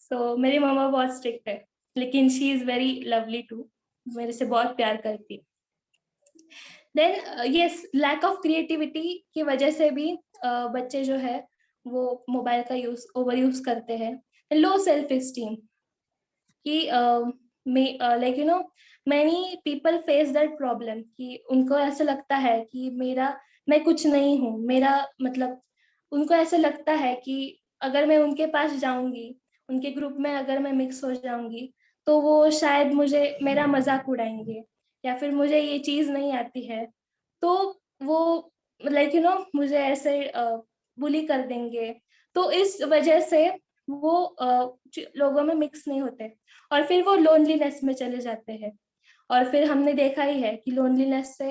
So मेरी मम्मा बहुत स्ट्रिक्ट है, लेकिन she is very lovely too, मेरे से बहुत प्यार करती है। Then yes lack of creativity की वजह से भी बच्चे जो है वो मोबाइल का ओवर यूज करते हैं। लो सेल्फ एस्टीम कि like many people face that problem कि उनको ऐसा लगता है कि मैं कुछ नहीं हूँ, मेरा मतलब उनको ऐसा लगता है कि अगर मैं उनके पास जाऊंगी, उनके ग्रुप में अगर मैं मिक्स हो जाऊंगी, तो वो शायद मेरा मजाक उड़ाएंगे, या फिर मुझे ये चीज नहीं आती है तो वो मुझे ऐसे बुली कर देंगे। तो इस वजह से वो लोगों में मिक्स नहीं होते, और फिर वो लोनलीनेस में चले जाते हैं। और फिर हमने देखा ही है कि लोनलीनेस से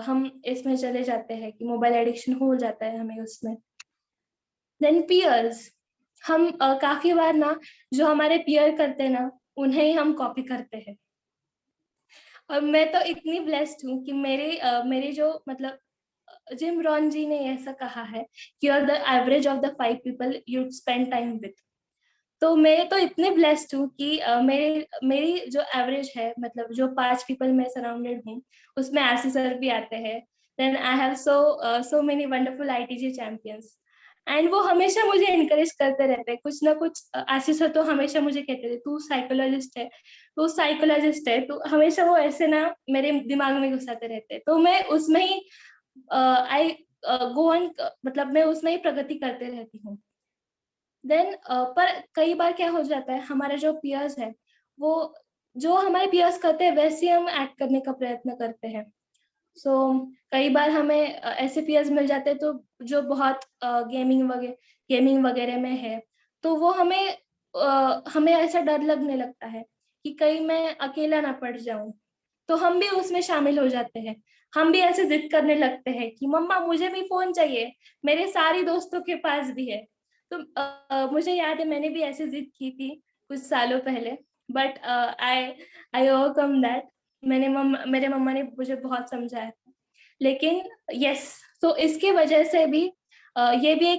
हम इसमें चले जाते हैं कि मोबाइल एडिक्शन हो जाता है हमें उसमें। देन पियर्स, हम काफी बार ना जो हमारे पियर करते हैं ना उन्हें ही हम कॉपी करते हैं। और मैं तो इतनी ब्लेस्ड हूँ कि मेरे जो मतलब जिम रॉन जी ने ऐसा कहा है कि you are the average of the 5 people you spend time with. तो मैं तो इतने ब्लेस्ड हूँ कि मेरी जो एवरेज है, मतलब जो 5 पीपल मैं सराउंडेड हूँ उसमें आशीष सर भी आते हैं। Then I have so many wonderful ITG champions, and वो हमेशा मुझे इनकरेज करते रहते हैं कुछ ना कुछ। आशीष सर तो हमेशा मुझे कहते थे तू साइकोलॉजिस्ट है, तू साइकोलॉजिस्ट है, तो हमेशा वो ऐसे ना मेरे दिमाग में घुसाते रहते हैं। तो मैं उसमें ही आई गो ऑन, मतलब मैं उसमें ही प्रगति करते रहती हूँ। देन पर कई बार क्या हो जाता है, हमारे जो पियर्स है वो जो हमारे पियर्स करते हैं वैसे ही हम एक्ट करने का प्रयत्न करते हैं। सो कई बार हमें ऐसे पियर्स मिल जाते हैं तो जो बहुत गेमिंग वगैरह में है, तो वो हमें ऐसा डर लगने लगता है कि कहीं मैं अकेला ना पड़ जाऊं, तो हम भी उसमें शामिल हो जाते हैं। हम भी ऐसे जिद करने लगते हैं कि मम्मा मुझे भी फोन चाहिए, मेरे सारी दोस्तों के पास भी है। तो मुझे याद है मैंने भी ऐसे जिद की थी कुछ सालों पहले, but I I overcome that. मेरे मम्मा ने मुझे बहुत समझाया था। लेकिन यस, तो इसके वजह से भी ये भी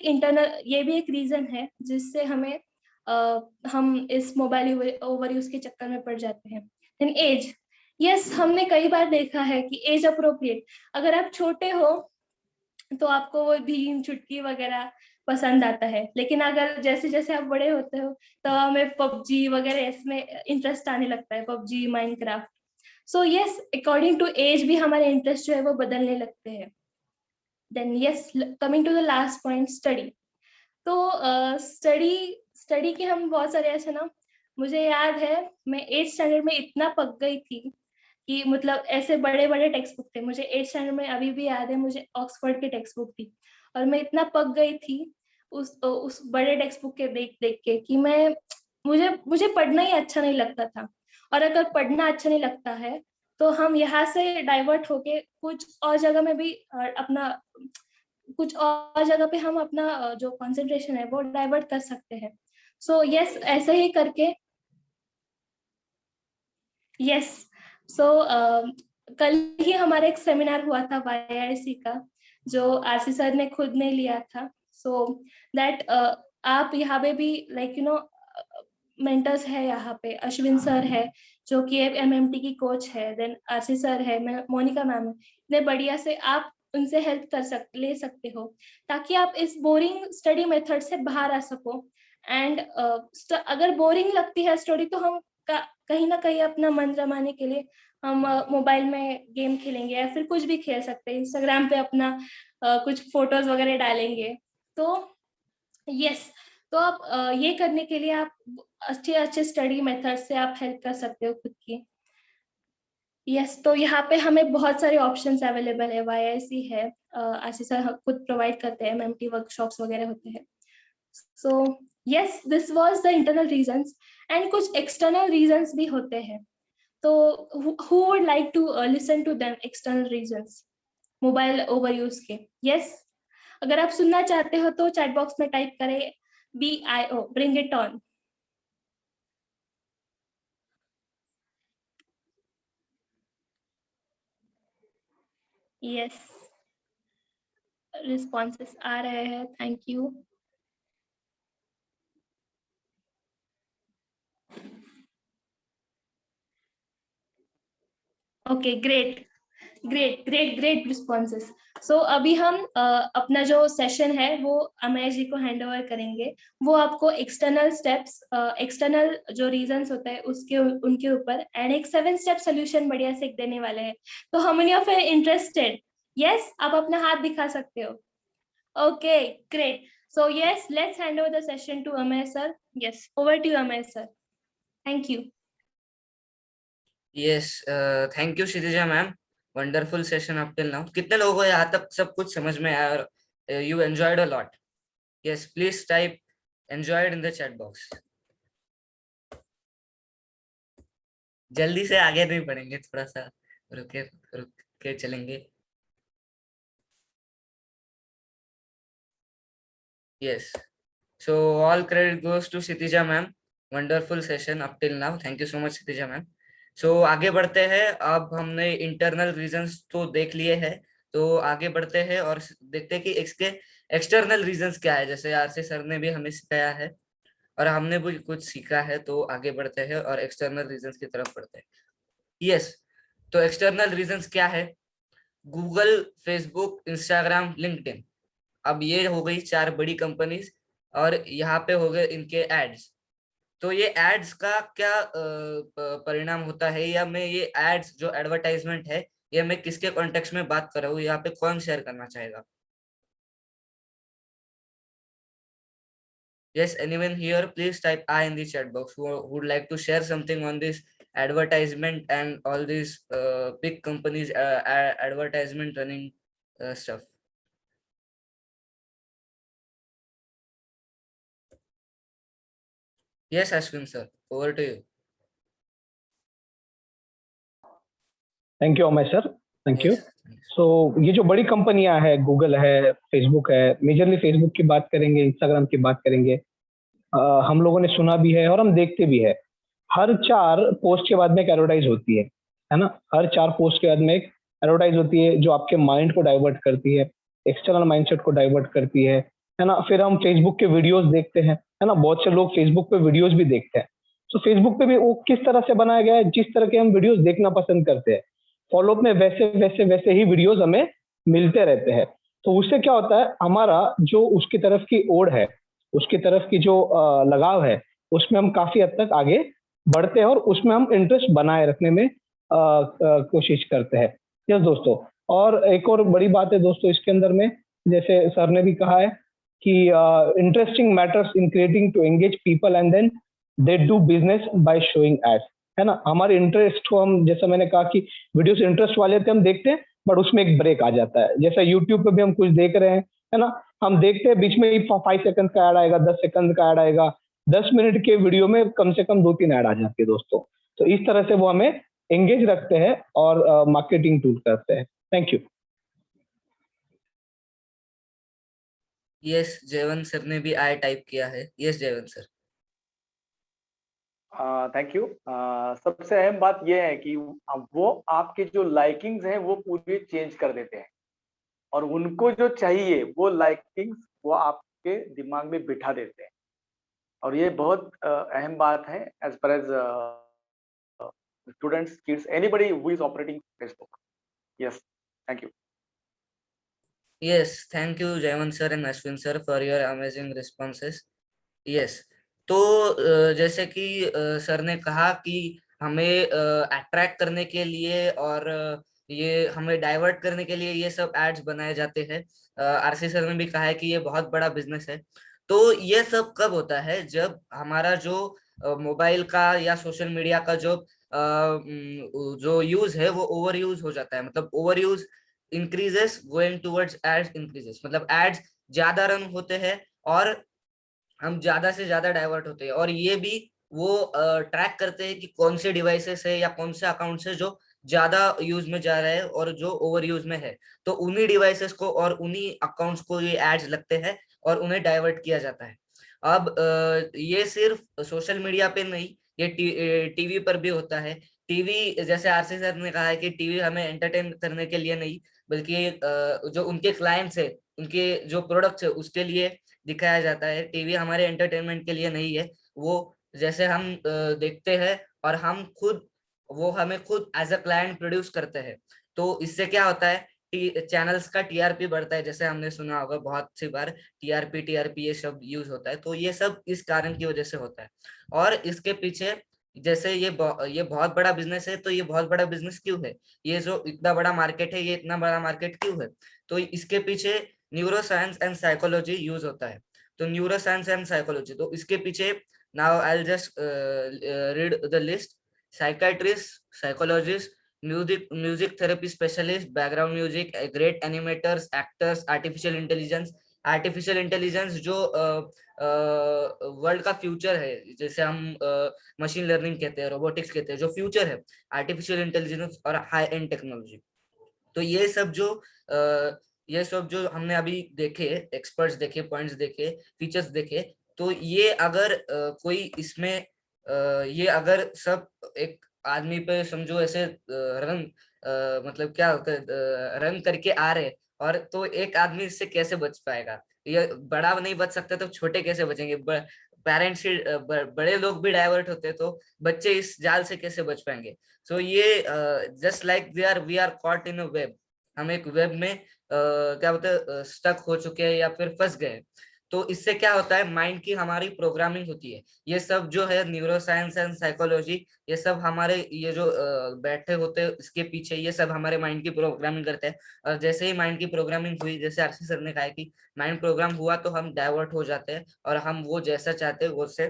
एक रीजन है जिससे हम इस मोबाइल ओवर यूज के चक्कर में पड़ जाते हैं। देन एज, यस हमने कई बार देखा है कि एज अप्रोप्रिएट, अगर आप छोटे हो तो आपको वो भीम चुटकी वगैरह पसंद आता है, लेकिन अगर जैसे जैसे आप बड़े होते हो तो हमें पबजी वगैरह इसमें इंटरेस्ट आने लगता है, PUBG Minecraft. So yes according to age भी हमारे इंटरेस्ट जो है वो बदलने लगते हैं। Then yes coming to the last point, study. तो स्टडी स्टडी के हम बहुत सारे ऐसे ना, मुझे याद है मैं 8th स्टैंडर्ड में इतना पक गई थी कि मतलब ऐसे बड़े बड़े टेक्स्ट बुक थे। मुझे 8th स्टैंडर्ड में अभी भी याद है, मुझे ऑक्सफोर्ड की टेक्स्ट बुक थी, और मैं इतना पक गई थी उस बड़े टेक्स्ट बुक के देख देख के कि मुझे मुझे पढ़ना ही अच्छा नहीं लगता था। और अगर पढ़ना अच्छा नहीं लगता है तो हम यहाँ से डाइवर्ट होके कुछ और जगह पे हम अपना जो कंसंट्रेशन है वो डाइवर्ट कर सकते हैं। सो यस ऐसे ही करके यस, सो कल ही हमारा एक सेमिनार हुआ था YIC का, जो आरसी सर ने खुद ने लिया था. सो दैट आप यहाँ पे भी लाइक यू नो मेंटर्स है, यहाँ पे अश्विन सर है जो कि MMT की कोच है, देन आरसी सर है, मोनिका मैम है. इतने बढ़िया से आप उनसे हेल्प ले सकते हो, ताकि आप इस बोरिंग स्टडी मेथड से बाहर आ सको. एंड अगर बोरिंग लगती है स्टडी, तो हम कहीं ना कहीं अपना मन रमाने के लिए हम मोबाइल में गेम खेलेंगे, या फिर कुछ भी खेल सकते हैं. इंस्टाग्राम पे अपना कुछ फोटोज वगैरह डालेंगे. तो यस, तो आप ये करने के लिए आप अच्छे अच्छे स्टडी मेथड से आप हेल्प कर सकते हो खुद की. यस, तो यहाँ पे हमें बहुत सारे ऑप्शंस अवेलेबल है. YIC है, आशीष सर खुद प्रोवाइड करते हैं, MMT वर्कशॉप्स वगैरह होते हैं. So yes, this was the internal reasons. And कुछ एक्सटर्नल रीजंस भी होते हैं. तो who would like to listen to them external reasons mobile overuse के? यस, अगर आप सुनना चाहते हो तो चैट बॉक्स में टाइप करें BIO, bring it on. Yes, responses आ रहे हैं. Thank you. Okay, great great great great responses. So अभी हम अपना जो सेशन है वो अमेय जी को हैंड ओवर करेंगे. वो आपको एक्सटर्नल स्टेप्स, एक्सटर्नल जो रीजंस होते हैं उसके उनके ऊपर एंड एक 7 स्टेप सोल्यूशन बढ़िया से देने वाले हैं. तो how many of you are interested? Yes, आप अपना हाथ दिखा सकते हो. Okay, great. So yes, let's hand over the session to Amey sir. Yes, over to you Amey sir. Thank you. Yes, thank you Kshitija ma'am. Wonderful session up till now. कितने लोगों को यहाँ तक सब कुछ समझ में आया और you enjoyed a lot? Yes, please type enjoyed in the chat box. जल्दी से आगे नहीं बढ़ेंगे, थोड़ा सा रुके रुक के चलेंगे. Yes. So all credit goes to Kshitija ma'am. Wonderful session up till now. Thank you so much Kshitija ma'am. So आगे बढ़ते हैं. अब हमने इंटरनल रीजंस तो देख लिए हैं, तो आगे बढ़ते हैं और देखते हैं कि इसके एक्सटर्नल रीजंस क्या है. जैसे आरसी सर ने भी हमें सिखाया है और हमने भी कुछ सीखा है, तो आगे बढ़ते हैं और एक्सटर्नल रीजंस की तरफ बढ़ते हैं. यस, तो एक्सटर्नल रीजंस क्या है? Google, Facebook, Instagram, LinkedIn. अब ये हो गई 4 बड़ी कंपनीज और यहाँ पे हो गए इनके एड्स. तो ये एड्स का क्या परिणाम होता है, या मैं ये एड्स जो एडवर्टाइजमेंट है, ये मैं किसके कॉन्टेक्स्ट में बात कर रहा हूँ, यहाँ पे कौन शेयर करना चाहेगा? Yes, anyone here, please type I in the chat box who would like to share something on this advertisement and all these big companies advertisement running stuff. Yes, Ashwin sir, over to you. Thank you Amay sir, thank you. Yes. सो ये जो बड़ी कंपनियां है, Google है, Facebook है, majorly Facebook की बात करेंगे, इंस्टाग्राम की बात करेंगे. हम लोगों ने सुना भी है और हम देखते भी है. हर 4 पोस्ट के बाद में एक एडवर्टाइज होती है ना. हर 4 पोस्ट के बाद में एक एडवर्टाइज होती है जो आपके माइंड को डाइवर्ट करती है, एक्सटर्नल माइंडसेट को डाइवर्ट करती है ना. फिर हम फेसबुक के वीडियोस देखते हैं, है ना. बहुत से लोग फेसबुक पे वीडियोस भी देखते हैं. तो फेसबुक पे भी वो किस तरह से बनाया गया है, जिस तरह के हम वीडियोस देखना पसंद करते हैं, फॉलोअप में वैसे वैसे वैसे ही वीडियोस हमें मिलते रहते हैं. तो उससे क्या होता है, हमारा जो उसकी तरफ की ओर है, उसकी तरफ की जो लगाव है, उसमें हम काफी हद तक आगे बढ़ते हैं और उसमें हम इंटरेस्ट बनाए रखने में कोशिश करते हैं. यस दोस्तों, और एक और बड़ी बात है दोस्तों इसके अंदर में, जैसे सर ने भी कहा है कि interesting matters in creating to engage people and then they do business by showing ads, है ना. हमारे इंटरेस्ट को हम, जैसा मैंने कहा कि वीडियो से इंटरेस्ट वाले थे हम देखते हैं, बट उसमें एक ब्रेक आ जाता है. जैसा यूट्यूब पे भी हम कुछ देख रहे हैं, है ना, हम देखते हैं बीच में ही 5 सेकंड का ऐड आएगा, 10 सेकंड का ऐड आएगा, 10 मिनट के वीडियो में कम से कम 2-3 ऐड आ जाती है दोस्तों. तो इस तरह से वो हमें एंगेज रखते हैं और मार्केटिंग टूल करते हैं. Thank you. Yes, Jaywant sir ने भी आई टाइप किया है. Yes Jaywant sir. Thank you. सबसे अहम बात यह है कि वो आपके जो लाइकिंग्स हैं वो पूरी चेंज कर देते हैं, और उनको जो चाहिए वो लाइकिंग्स वो आपके दिमाग में बिठा देते हैं, और ये बहुत अहम बात है as per age students, kids, anybody who is operating Facebook. Yes, thank you. Yes, thank you, Jayant sir and Ashwin sir, for your amazing responses. Yes, तो जैसे कि सर ने कहा कि हमें अट्रैक्ट करने के लिए और ये हमें डाइवर्ट करने के लिए ये सब एड्स बनाए जाते हैं। आरसी सर ने भी कहा है कि ये बहुत बड़ा बिजनेस है। तो ये सब कब होता है? जब हमारा जो मोबाइल का या सोशल मीडिया का जो यूज है वो ओवर यूज हो जाता है। मतलब over use increases going towards ads increases, मतलब एड्स ज्यादा रन होते हैं और हम ज्यादा से ज्यादा डाइवर्ट होते हैं। और ये भी वो ट्रैक करते हैं कि कौन से डिवाइसेस है या कौन से अकाउंट है जो ज्यादा यूज में जा रहा है और जो ओवर यूज में है। तो उन्हीं डिवाइसेस को और उन्हीं अकाउंट्स को ये एड्स लगते हैं और उन्हें डाइवर्ट किया जाता है। अब ये सिर्फ सोशल मीडिया पे नहीं, ये टीवी पर भी होता है। टीवी, जैसे आरसी सर ने कहा है कि टीवी हमें एंटरटेन करने के लिए नहीं, बल्कि जो उनके क्लाइंट्स है, उनके जो प्रोडक्ट्स है उसके लिए दिखाया जाता है। टीवी हमारे एंटरटेनमेंट के लिए नहीं है। वो जैसे हम देखते हैं और हम खुद, वो हमें खुद एज अ क्लाइंट प्रोड्यूस करते हैं। तो इससे क्या होता है, चैनल्स का टीआरपी बढ़ता है। जैसे हमने सुना होगा बहुत सी बार टीआरपी टीआरपी ये शब्द यूज होता है। तो ये सब इस कारण की वजह से होता है। और इसके पीछे, जैसे ये बहुत बड़ा बिजनेस है, तो ये बहुत बड़ा बिजनेस क्यों है? ये जो इतना बड़ा मार्केट है, ये इतना बड़ा मार्केट क्यों है? तो इसके पीछे neuro science and psychology use होता है। तो न्यूरो साइंस एंड साइकोलॉजी, तो इसके पीछे now I will just read the list. Psychiatrist, psychologist, music therapy specialist, background music, great animators, actors, artificial intelligence. Artificial intelligence जो वर्ल्ड का future है, जैसे हम मशीन लर्निंग कहते हैं, रोबोटिक्स कहते हैं, जो फ्यूचर है, आर्टिफिशियल इंटेलिजेंस और हाई एंड टेक्नोलॉजी। तो ये सब जो हमने अभी देखे, एक्सपर्ट्स देखे, पॉइंट्स देखे, फीचर्स देखे, तो ये अगर कोई इसमें ये अगर सब एक आदमी पे समझो ऐसे मतलब क्या होता है, रन करके आ रहे, और तो एक आदमी इससे कैसे बच पाएगा? ये बड़ा नहीं बच सकता तो छोटे कैसे बचेंगे? पेरेंट्स बड़े लोग भी डाइवर्ट होते तो बच्चे इस जाल से कैसे बच पाएंगे? सो ये just like we are caught in a web. हम एक वेब में क्या बोलते हैं, स्टक हो चुके हैं या फिर फंस गए। तो इससे क्या होता है, माइंड की हमारी प्रोग्रामिंग होती है। ये सब जो है न्यूरो साइंस एंड साइकोलॉजी, ये सब हमारे ये जो बैठे होते हैं इसके पीछे, ये सब हमारे माइंड की प्रोग्रामिंग करते हैं। और जैसे ही माइंड की प्रोग्रामिंग हुई, जैसे आरसी सर ने कहा है कि माइंड प्रोग्राम हुआ तो हम डाइवर्ट हो जाते हैं और हम वो जैसा चाहते हैं वो से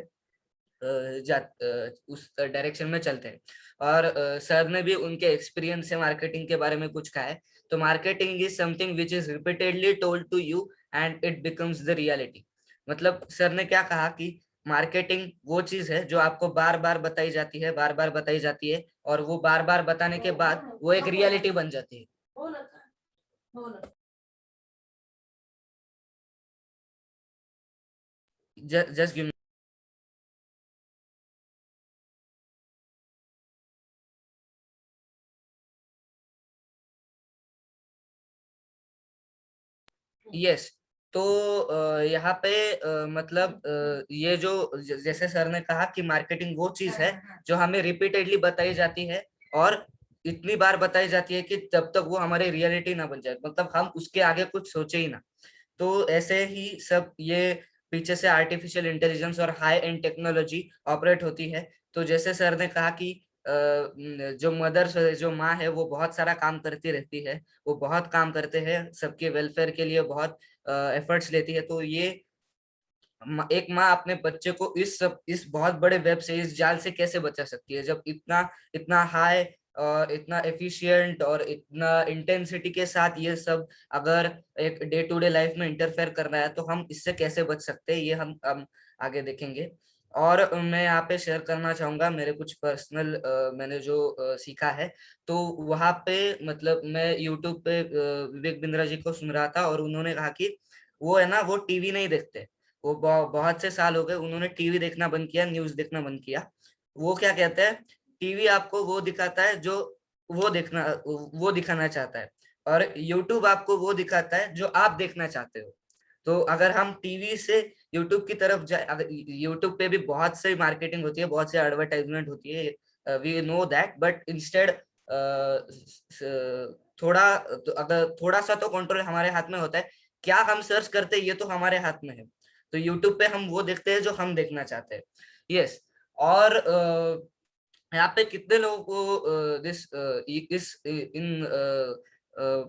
उस डायरेक्शन में चलते हैं। और सर ने भी उनके एक्सपीरियंस से मार्केटिंग के बारे में कुछ कहा है। तो marketing is something which is repeatedly told to you and it becomes the reality. मतलब सर ने क्या कहा कि मार्केटिंग वो चीज है जो आपको बार बार बताई जाती है, बार बार बताई जाती है, और वो बार बार बताने के बाद वो एक रियलिटी बन जाती है। Just give. यस। तो यहाँ पे मतलब ये जो जैसे सर ने कहा कि मार्केटिंग वो चीज है जो हमें रिपीटेडली बताई जाती है, और इतनी बार बताई जाती है कि तब तक वो हमारे रियलिटी ना बन जाए, मतलब हम उसके आगे कुछ सोचे ही ना। तो ऐसे ही सब ये पीछे से आर्टिफिशियल इंटेलिजेंस और हाई एंड टेक्नोलॉजी ऑपरेट होती है। तो जैसे सर ने कहा कि जो मदर्स, जो माँ है, वो बहुत सारा काम करती रहती है, वो बहुत काम करते हैं, सबके वेलफेयर के लिए बहुत एफर्ट्स लेती है। तो ये एक माँ अपने बच्चे को इस बहुत बड़े वेब से, इस जाल से कैसे बचा सकती है, जब इतना इतना हाई और इतना एफिशिएंट और इतना इंटेंसिटी के साथ ये सब अगर एक डे टू डे लाइफ में इंटरफेयर कर रहा है, तो हम इससे कैसे बच सकते हैं, ये हम आगे देखेंगे। और मैं यहाँ पे शेयर करना चाहूंगा मेरे कुछ पर्सनल मैंने जो सीखा है। तो वहां पे मतलब मैं यूट्यूब पे विवेक बिंद्रा जी को सुन रहा था, और उन्होंने कहा कि वो है ना, वो टीवी नहीं देखते। वो बहुत से साल हो गए उन्होंने टीवी देखना बंद किया, न्यूज देखना बंद किया। वो क्या कहते हैं, टीवी आपको वो दिखाता है जो वो दिखाना चाहता है, और यूट्यूब आपको वो दिखाता है जो आप देखना चाहते हो। तो अगर हम टीवी से यूट्यूब की तरफ जाए, यूट्यूब पे भी बहुत से मार्केटिंग होती है, बहुत से एडवर्टाइजमेंट होती है, we know that, but instead थोड़ा तो अगर थोड़ा सा तो कंट्रोल हमारे हाथ में होता है, क्या हम सर्च करते हैं ये तो हमारे हाथ में है। तो यूट्यूब पे हम वो देखते हैं जो हम देखना चाहते हैं। यस। और यहाँ पे कितने लोगों को इस इन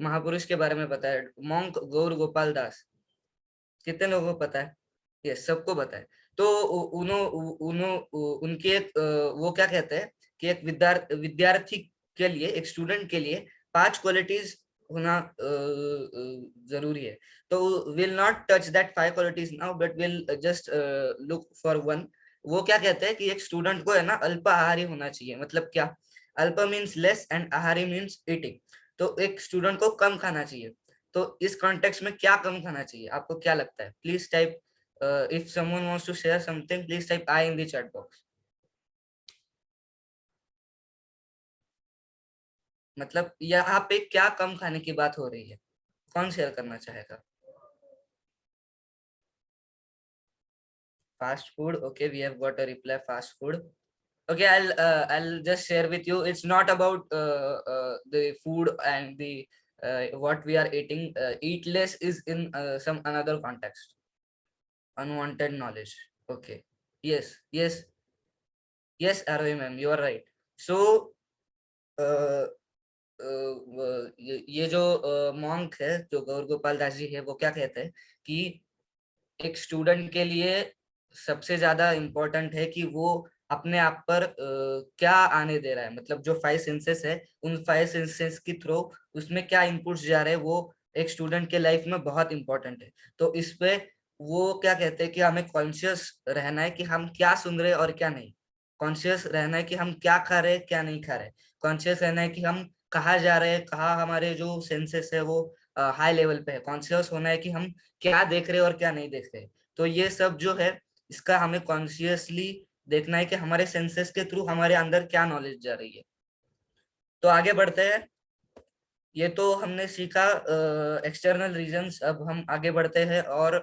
महापुरुष के बारे में पता है, मॉन्क गौर गोपाल दास, कितने लोगों को पता है? यस, सबको पता है। तो उनके एक वो क्या कहते हैं कि एक विद्यार्थी के लिए, एक स्टूडेंट के लिए 5 क्वालिटीज होना जरूरी है। तो will not touch that 5 qualities now, but will just look for one. वो क्या कहते हैं कि एक स्टूडेंट को है ना अल्पाहारी होना चाहिए। मतलब क्या? अल्प मीन्स लेस एंड आहारी मीन्स ईटिंग। तो एक स्टूडेंट को कम खाना चाहिए। तो इस कॉन्टेक्स्ट में क्या कम खाना चाहिए, आपको क्या लगता है? Please type, if someone wants to share something, please type I in the chat box. मतलब यहाँ पे क्या कम खाने की बात हो रही है, कौन शेयर करना चाहेगा? Fast food, okay, we have got a reply, fast food. Okay, I'll just share with you. It's not about the food and the what we are eating. Eat less is in some another context. Unwanted knowledge. Okay. Yes. Yes. Yes, Arohi ma'am, you are right. So uh, ये जो monk है, जो गौर गोपाल दास जी है, वो क्या कहते हैं कि एक स्टूडेंट के लिए सबसे ज्यादा इम्पोर्टेंट है कि वो अपने आप पर क्या आने दे रहा है। मतलब जो 5 सेंसेस है, उन 5 सेंसेस के थ्रू उसमें क्या इनपुट्स जा रहे हैं, वो एक स्टूडेंट के लाइफ में बहुत इंपॉर्टेंट है। तो इस पे वो क्या कहते हैं कि हमें कॉन्शियस रहना है कि हम क्या सुन रहे हैं और क्या नहीं। कॉन्शियस रहना है कि हम क्या खा रहे हैं, क्या नहीं खा रहे। कॉन्शियस रहना है कि हम कहाँ जा रहे हैं, कहाँ हमारे जो सेंसेस है वो हाई लेवल पे है। कॉन्शियस होना है कि हम क्या देख रहे हैं और क्या नहीं देख रहे। तो ये सब जो है, इसका हमें कॉन्शियसली देखना है कि हमारे सेंसेस के थ्रू हमारे अंदर क्या नॉलेज जा रही है। तो आगे बढ़ते हैं। ये तो हमने सीखा एक्सटर्नल रीजंस। अब हम आगे बढ़ते हैं और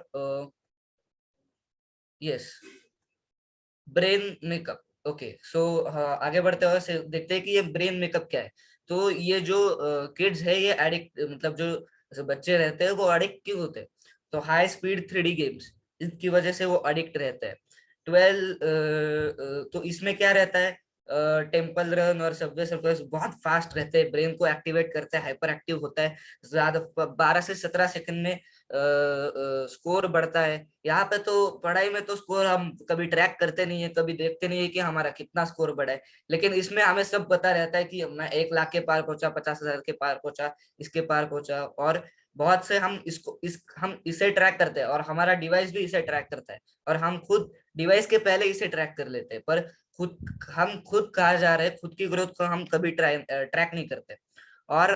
यस, ब्रेन मेकअप। ओके, सो आगे बढ़ते हुए देखते हैं कि ये ब्रेन मेकअप क्या है। तो ये जो किड्स है, ये एडिक्ट, मतलब जो बच्चे रहते हैं वो एडिक्ट क्यों होते हैं? तो हाई स्पीड 3D गेम्स, इसकी वजह से वो एडिक्ट रहते हैं। 12 तो इसमें क्या रहता है, टेम्पल रन और सबवे सर्फर्स बहुत फास्ट रहते हैं, ब्रेन को एक्टिवेट करते हैं, हाइपर एक्टिव होता है। ज्यादा 12 से 17 सेकंड में स्कोर बढ़ता है। यहाँ पे तो पढ़ाई में तो स्कोर हम कभी ट्रैक करते नहीं है, कभी देखते नहीं है कि हमारा कितना स्कोर बढ़ा है। लेकिन इसमें हमें सब पता रहता है कि मैं 1 लाख के पार पहुंचा, 50,000 के पार पहुंचा, इसके पार पहुंचा। और बहुत से हम हम इसे ट्रैक करते हैं, और हमारा डिवाइस भी इसे ट्रैक करता है, और हम खुद डिवाइस के पहले इसे ट्रैक कर लेते हैं। पर हम खुद कहाँ जा रहे हैं, खुद की ग्रोथ को हम कभी ट्रैक नहीं करते। और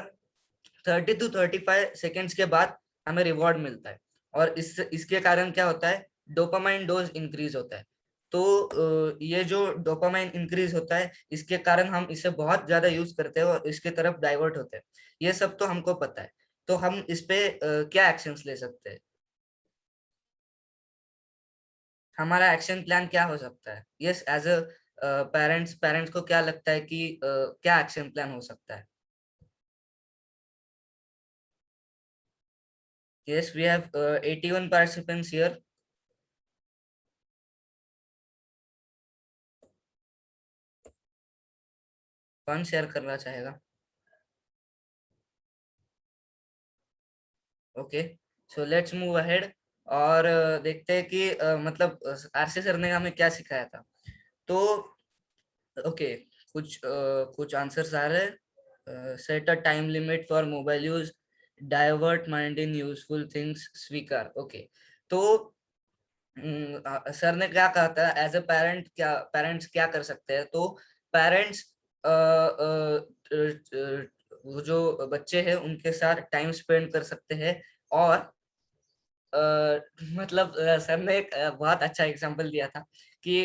30 to 35 सेकेंड्स के बाद हमें रिवॉर्ड मिलता है, और इसके कारण क्या होता है, डोपामाइन डोज इंक्रीज होता है। तो ये जो डोपामाइन इंक्रीज होता है, इसके कारण हम इसे बहुत ज्यादा यूज करते हैं और इसके तरफ डाइवर्ट होते हैं। ये सब तो हमको पता है। तो हम इस पे क्या एक्शंस ले सकते हैं? हमारा एक्शन प्लान क्या हो सकता है? यस, एज अ पेरेंट्स को क्या लगता है कि क्या एक्शन प्लान हो सकता है? Yes, we have 81 participants here. कौन शेयर करना चाहेगा? Okay, so let's move ahead. और देखते हैं कि मतलब आरसी सर ने हमें क्या सिखाया था। तो ओके, कुछ आंसर्स आ रहे हैं। Set a time limit for mobile use, divert mind in useful things, स्वीकार। ओके, तो सर ने क्या कहा था, एज ए पेरेंट्स क्या कर सकते हैं? तो पेरेंट्स वो जो बच्चे हैं उनके साथ टाइम स्पेंड कर सकते हैं। और मतलब सर ने एक बहुत अच्छा एग्जांपल दिया था कि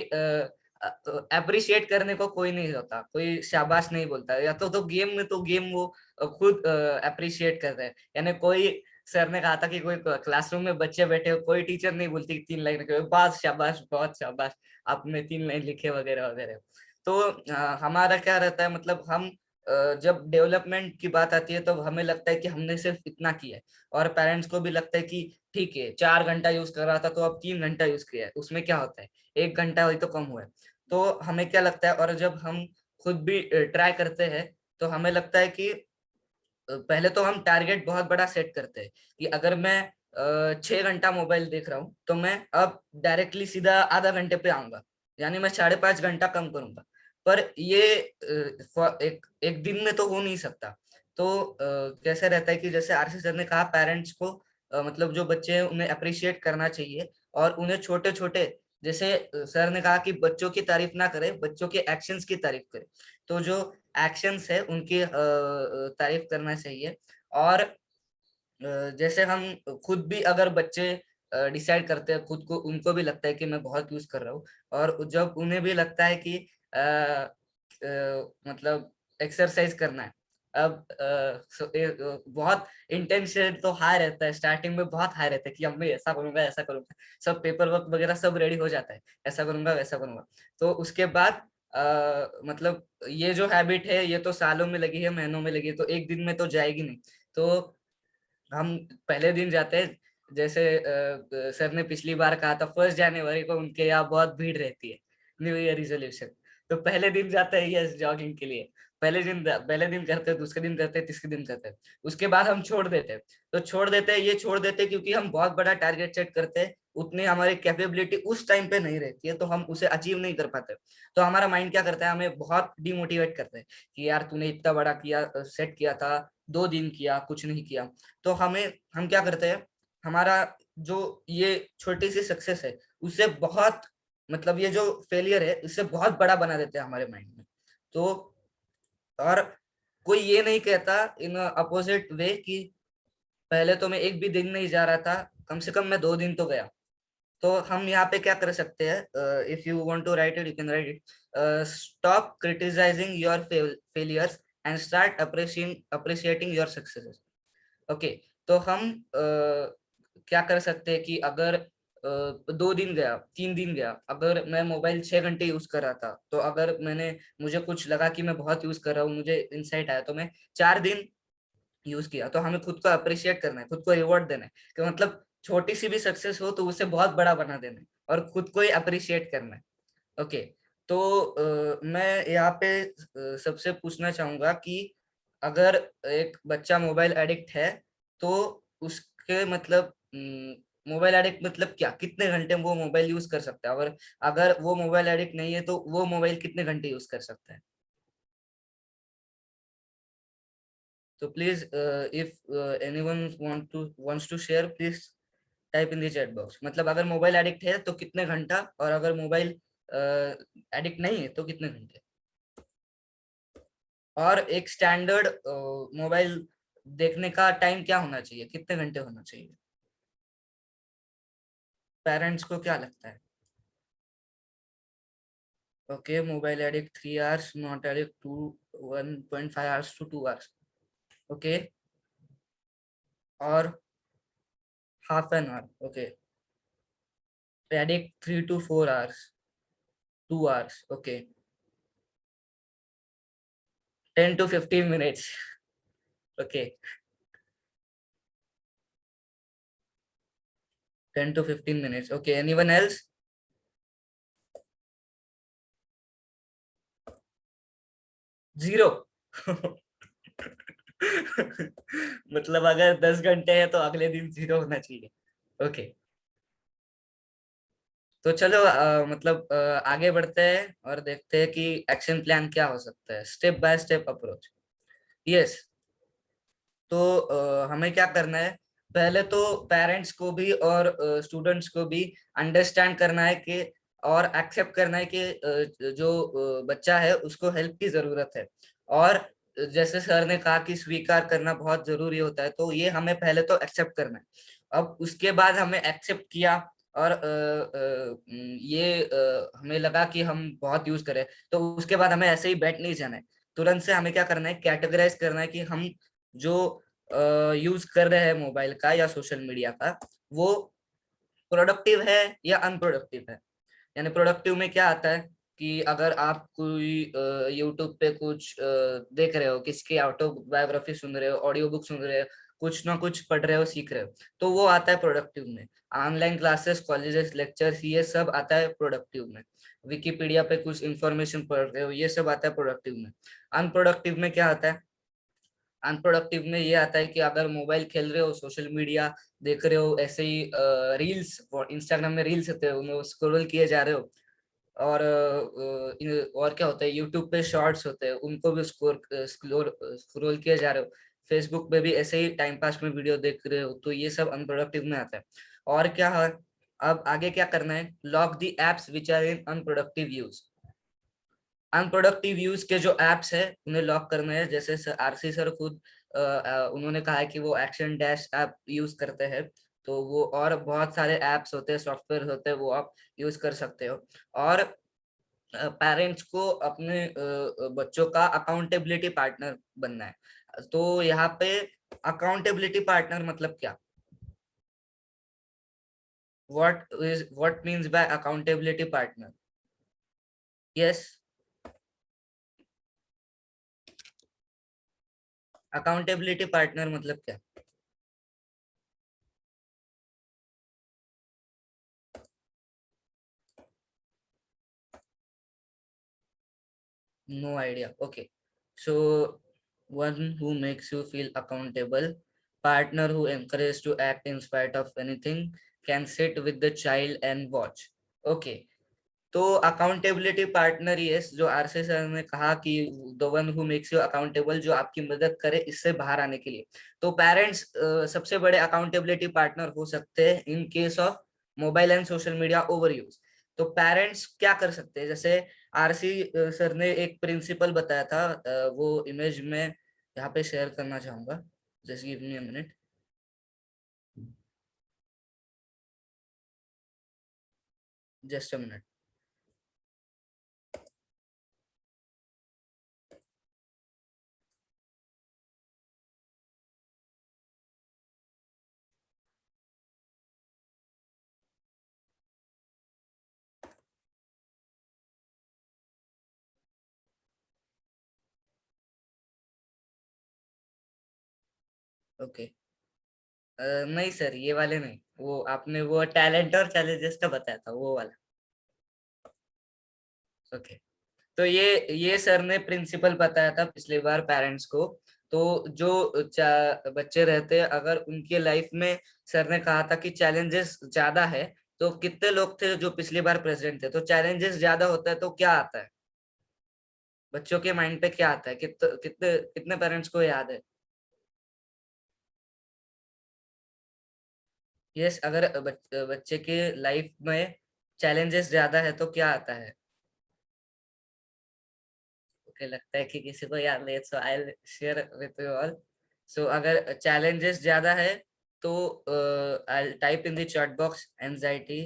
अप्रिशिएट करने को कोई नहीं होता, कोई शाबाश नहीं बोलता, या तो गेम में तो गेम वो खुद अप्रिशिएट करते हैं। यानी कोई सर ने कहा था कि कोई क्लासरूम में बच्चे बैठे हो, कोई टीचर नहीं बोलती 3 लाइन के बहुत शाबाश, बहुत शाबाश, आपने 3 लाइन लिखे वगैरह वगैरह। तो हमारा क्या रहता है, मतलब हम जब डेवलपमेंट की बात आती है तो हमें लगता है कि हमने सिर्फ इतना किया है, और पेरेंट्स को भी लगता है कि ठीक है 4 घंटा यूज कर रहा था तो अब 3 घंटा यूज किया है, उसमें क्या होता है, 1 घंटा हुई तो कम हुआ है। तो हमें क्या लगता है, और जब हम खुद भी ट्राई करते हैं तो हमें लगता है कि पहले तो हम टारगेट बहुत बड़ा सेट करते हैं कि अगर मैं 6 घंटा मोबाइल देख रहा हूँ तो मैं अब डायरेक्टली सीधा आधा घंटे पे आऊंगा, यानी मैं 5.5 घंटा कम करूंगा। पर ये एक दिन में तो हो नहीं सकता। तो कैसे रहता है कि जैसे आरसी सर ने कहा, पेरेंट्स को मतलब जो बच्चे हैं उन्हें अप्रिशिएट करना चाहिए, और उन्हें छोटे छोटे, जैसे सर ने कहा कि बच्चों की तारीफ ना करें, बच्चों के एक्शंस की तारीफ करें। तो जो एक्शंस है उनकी तारीफ करना चाहिए। और जैसे हम खुद भी, अगर बच्चे डिसाइड करते हैं खुद को, उनको भी लगता है कि मैं बहुत यूज कर रहा हूँ, और जब उन्हें भी लगता है कि मतलब एक्सरसाइज करना है, अब बहुत इंटेंशन तो हाई रहता है, स्टार्टिंग में बहुत हाई रहता है कि अब मैं ऐसा करूंगा ऐसा करूंगा, सब पेपर वर्क वगैरह सब रेडी हो जाता है, ऐसा करूंगा वैसा करूंगा। तो उसके बाद मतलब ये जो हैबिट है ये तो सालों में लगी है, महीनों में लगी है, तो एक दिन में तो जाएगी नहीं। तो हम पहले दिन जाते हैं, जैसे सर ने पिछली बार कहा था 1 जनवरी को उनके यहाँ बहुत भीड़ रहती है, न्यू ईयर रिजोल्यूशन। तो पहले दिन जाते हैं यस जॉगिंग के लिए, पहले दिन करते हैं, दूसरे दिन करते हैं, तीसरे दिन करते हैं, उसके बाद हम छोड़ देते हैं। तो छोड़ देते हैं, ये छोड़ देते हैं क्योंकि हम बहुत बड़ा टारगेट सेट करते हैं, उतनी हमारी कैपेबिलिटी उस टाइम पे नहीं रहती है, तो हम उसे अचीव नहीं कर पाते। तो हमारा माइंड क्या करता है, हमें बहुत डिमोटिवेट करता है कि यार तूने इतना बड़ा किया, सेट किया था, 2 दिन किया, कुछ नहीं किया। तो हम क्या करते हैं, हमारा जो ये छोटी सी सक्सेस है उसे बहुत, मतलब ये जो फेलियर है इससे बहुत बड़ा बना देते हैं हमारे माइंड में। तो और कोई ये नहीं कहता इन अपोजिट वे कि पहले तो मैं एक भी दिन नहीं जा रहा था, कम से कम मैं 2 दिन तो गया। तो हम यहाँ पे क्या कर सकते हैं, if you want to write it you can write it, stop criticising your failures and start appreciating your successes. Okay, तो हम क्या कर सकते हैं कि अगर 2 दिन गया, 3 दिन गया, अगर मैं मोबाइल 6 घंटे यूज कर रहा था, तो अगर मुझे कुछ लगा कि मैं बहुत यूज कर रहा हूँ, मुझे इंसाइट आया, तो मैं 4 दिन यूज किया। तो हमें खुद को अप्रिशिएट करना है, खुद को रिवॉर्ड देना है, कि मतलब छोटी सी भी सक्सेस हो तो उसे बहुत बड़ा बना देना है, और खुद को ही अप्रिशिएट करना है। ओके, तो मैं यहाँ पे सबसे पूछना चाहूंगा कि अगर एक बच्चा मोबाइल एडिक्ट है तो उसके मतलब मोबाइल एडिक्ट मतलब क्या, कितने घंटे वो मोबाइल यूज कर सकता है, और अगर वो मोबाइल एडिक्ट नहीं है तो वो मोबाइल कितने घंटे यूज कर सकता है। तो please if anyone wants to share, please type in the chat box. मतलब अगर मोबाइल एडिक्ट है तो कितने घंटा, और अगर मोबाइल एडिक्ट नहीं है तो कितने घंटे। और एक स्टैंडर्ड मोबाइल देखने का टाइम क्या होना चाहिए, कितने घंटे होना चाहिए, पेरेंट्स को क्या लगता है। Okay, mobile addict 3 hours, not addict 1.5 hours to 2 hours। Okay, और ½ an hour। Okay, addict 3 to 4 hours, 2 hours। Okay, 10 to 15 minutes। Okay, 10 to 15 minutes। Okay, anyone else. Zero. मतलब अगर 10 घंटे है तो अगले दिन 0 होना चाहिए। ओके, तो चलो मतलब आगे बढ़ते हैं और देखते हैं कि एक्शन प्लान क्या हो सकता है, step by step approach. Yes, तो हमें क्या करना है, पहले तो पेरेंट्स को भी और स्टूडेंट्स को भी अंडरस्टैंड करना है कि, और एक्सेप्ट करना है कि जो बच्चा है उसको हेल्प की जरूरत है। और जैसे सर ने कहा कि स्वीकार करना बहुत जरूरी होता है, तो ये हमें पहले तो एक्सेप्ट करना है। अब उसके बाद हमें एक्सेप्ट किया और ये हमें लगा कि हम बहुत यूज करें, तो उसके बाद हमें ऐसे ही बैठ नहीं जाना है, तुरंत से हमें क्या करना है, कैटेगराइज करना है कि हम जो यूज कर रहे हैं मोबाइल का या सोशल मीडिया का, वो प्रोडक्टिव है या अनप्रोडक्टिव है। यानी प्रोडक्टिव में क्या आता है कि अगर आप कोई यूट्यूब पे कुछ देख रहे हो, किसकी ऑटोबायोग्राफी सुन रहे हो, ऑडियो बुक सुन रहे हो, कुछ ना कुछ पढ़ रहे हो, सीख रहे हो, तो वो आता है प्रोडक्टिव में। ऑनलाइन क्लासेस, कॉलेजेस, लेक्चर्स, ये सब आता है प्रोडक्टिव में। विकिपीडिया पे कुछ इंफॉर्मेशन पढ़ रहे हो, ये सब आता है प्रोडक्टिव में। अनप्रोडक्टिव में क्या आता है, अनप्रोडक्टिव में ये आता है कि अगर मोबाइल खेल रहे हो, सोशल मीडिया देख रहे हो, ऐसे ही रील्स, इंस्टाग्राम में रील्स होते हैं, उन्हें स्क्रॉल किए जा रहे हो, और क्या होता है, यूट्यूब पे शॉर्ट्स होते हैं, उनको भी स्क्रॉल किए जा रहे हो, फेसबुक पे भी ऐसे ही टाइम पास में वीडियो देख रहे हो, तो ये सब अनप्रोडक्टिव में आता है। और क्या है, अब आगे क्या करना है, lock the apps which are in unproductive use. Unproductive use के जो एप्स है उन्हें लॉक करना है। जैसे आरसी सर खुद उन्होंने कहा है कि वो एक्शन डैश ऐप यूज करते हैं, तो वो और बहुत सारे एप्स होते हैं, सॉफ्टवेयर होते हैं, वो आप यूज कर सकते हो। और पेरेंट्स को अपने बच्चों का अकाउंटेबिलिटी पार्टनर बनना है। तो यहाँ पे अकाउंटेबिलिटी पार्टनर मतलब क्या, what means by accountability partner? Yes, accountability partner मतलब क्या? No idea. Okay. So one who makes you feel accountable, partner who encourages to act in spite of anything, can sit with the child and watch. Okay. तो accountability partner, yes, जो RC sir ने कहा कि the one who makes you accountable, जो आपकी मदद करे इससे बाहर आने के लिए। तो पेरेंट्स सबसे बड़े अकाउंटेबिलिटी पार्टनर हो सकते हैं in case of mobile and social media over use. तो पेरेंट्स क्या कर सकते हैं, जैसे आरसी सर ने एक प्रिंसिपल बताया था, वो इमेज में यहाँ पे शेयर करना चाहूंगा, just give me a minute. Just a minute. Okay, नहीं सर, ये वाले नहीं, वो आपने वो टैलेंट और चैलेंजेस का बताया था, वो वाला। ओके, तो ये सर ने प्रिंसिपल बताया था पिछली बार पेरेंट्स को। तो जो बच्चे रहते हैं, अगर उनके लाइफ में सर ने कहा था कि चैलेंजेस ज्यादा है, तो कितने लोग थे जो पिछली बार प्रेसिडेंट थे? तो चैलेंजेस ज्यादा होता है तो क्या आता है, बच्चों के माइंड पे क्या आता है, कितने कितने कितने पेरेंट्स को याद है? यस, अगर बच्चे के लाइफ में चैलेंजेस ज्यादा है तो क्या आता है? ओके, लगता है कि किसी को याद नहीं, so I will share with you all. So अगर चैलेंजेस ज्यादा है तो I type in the chat box anxiety.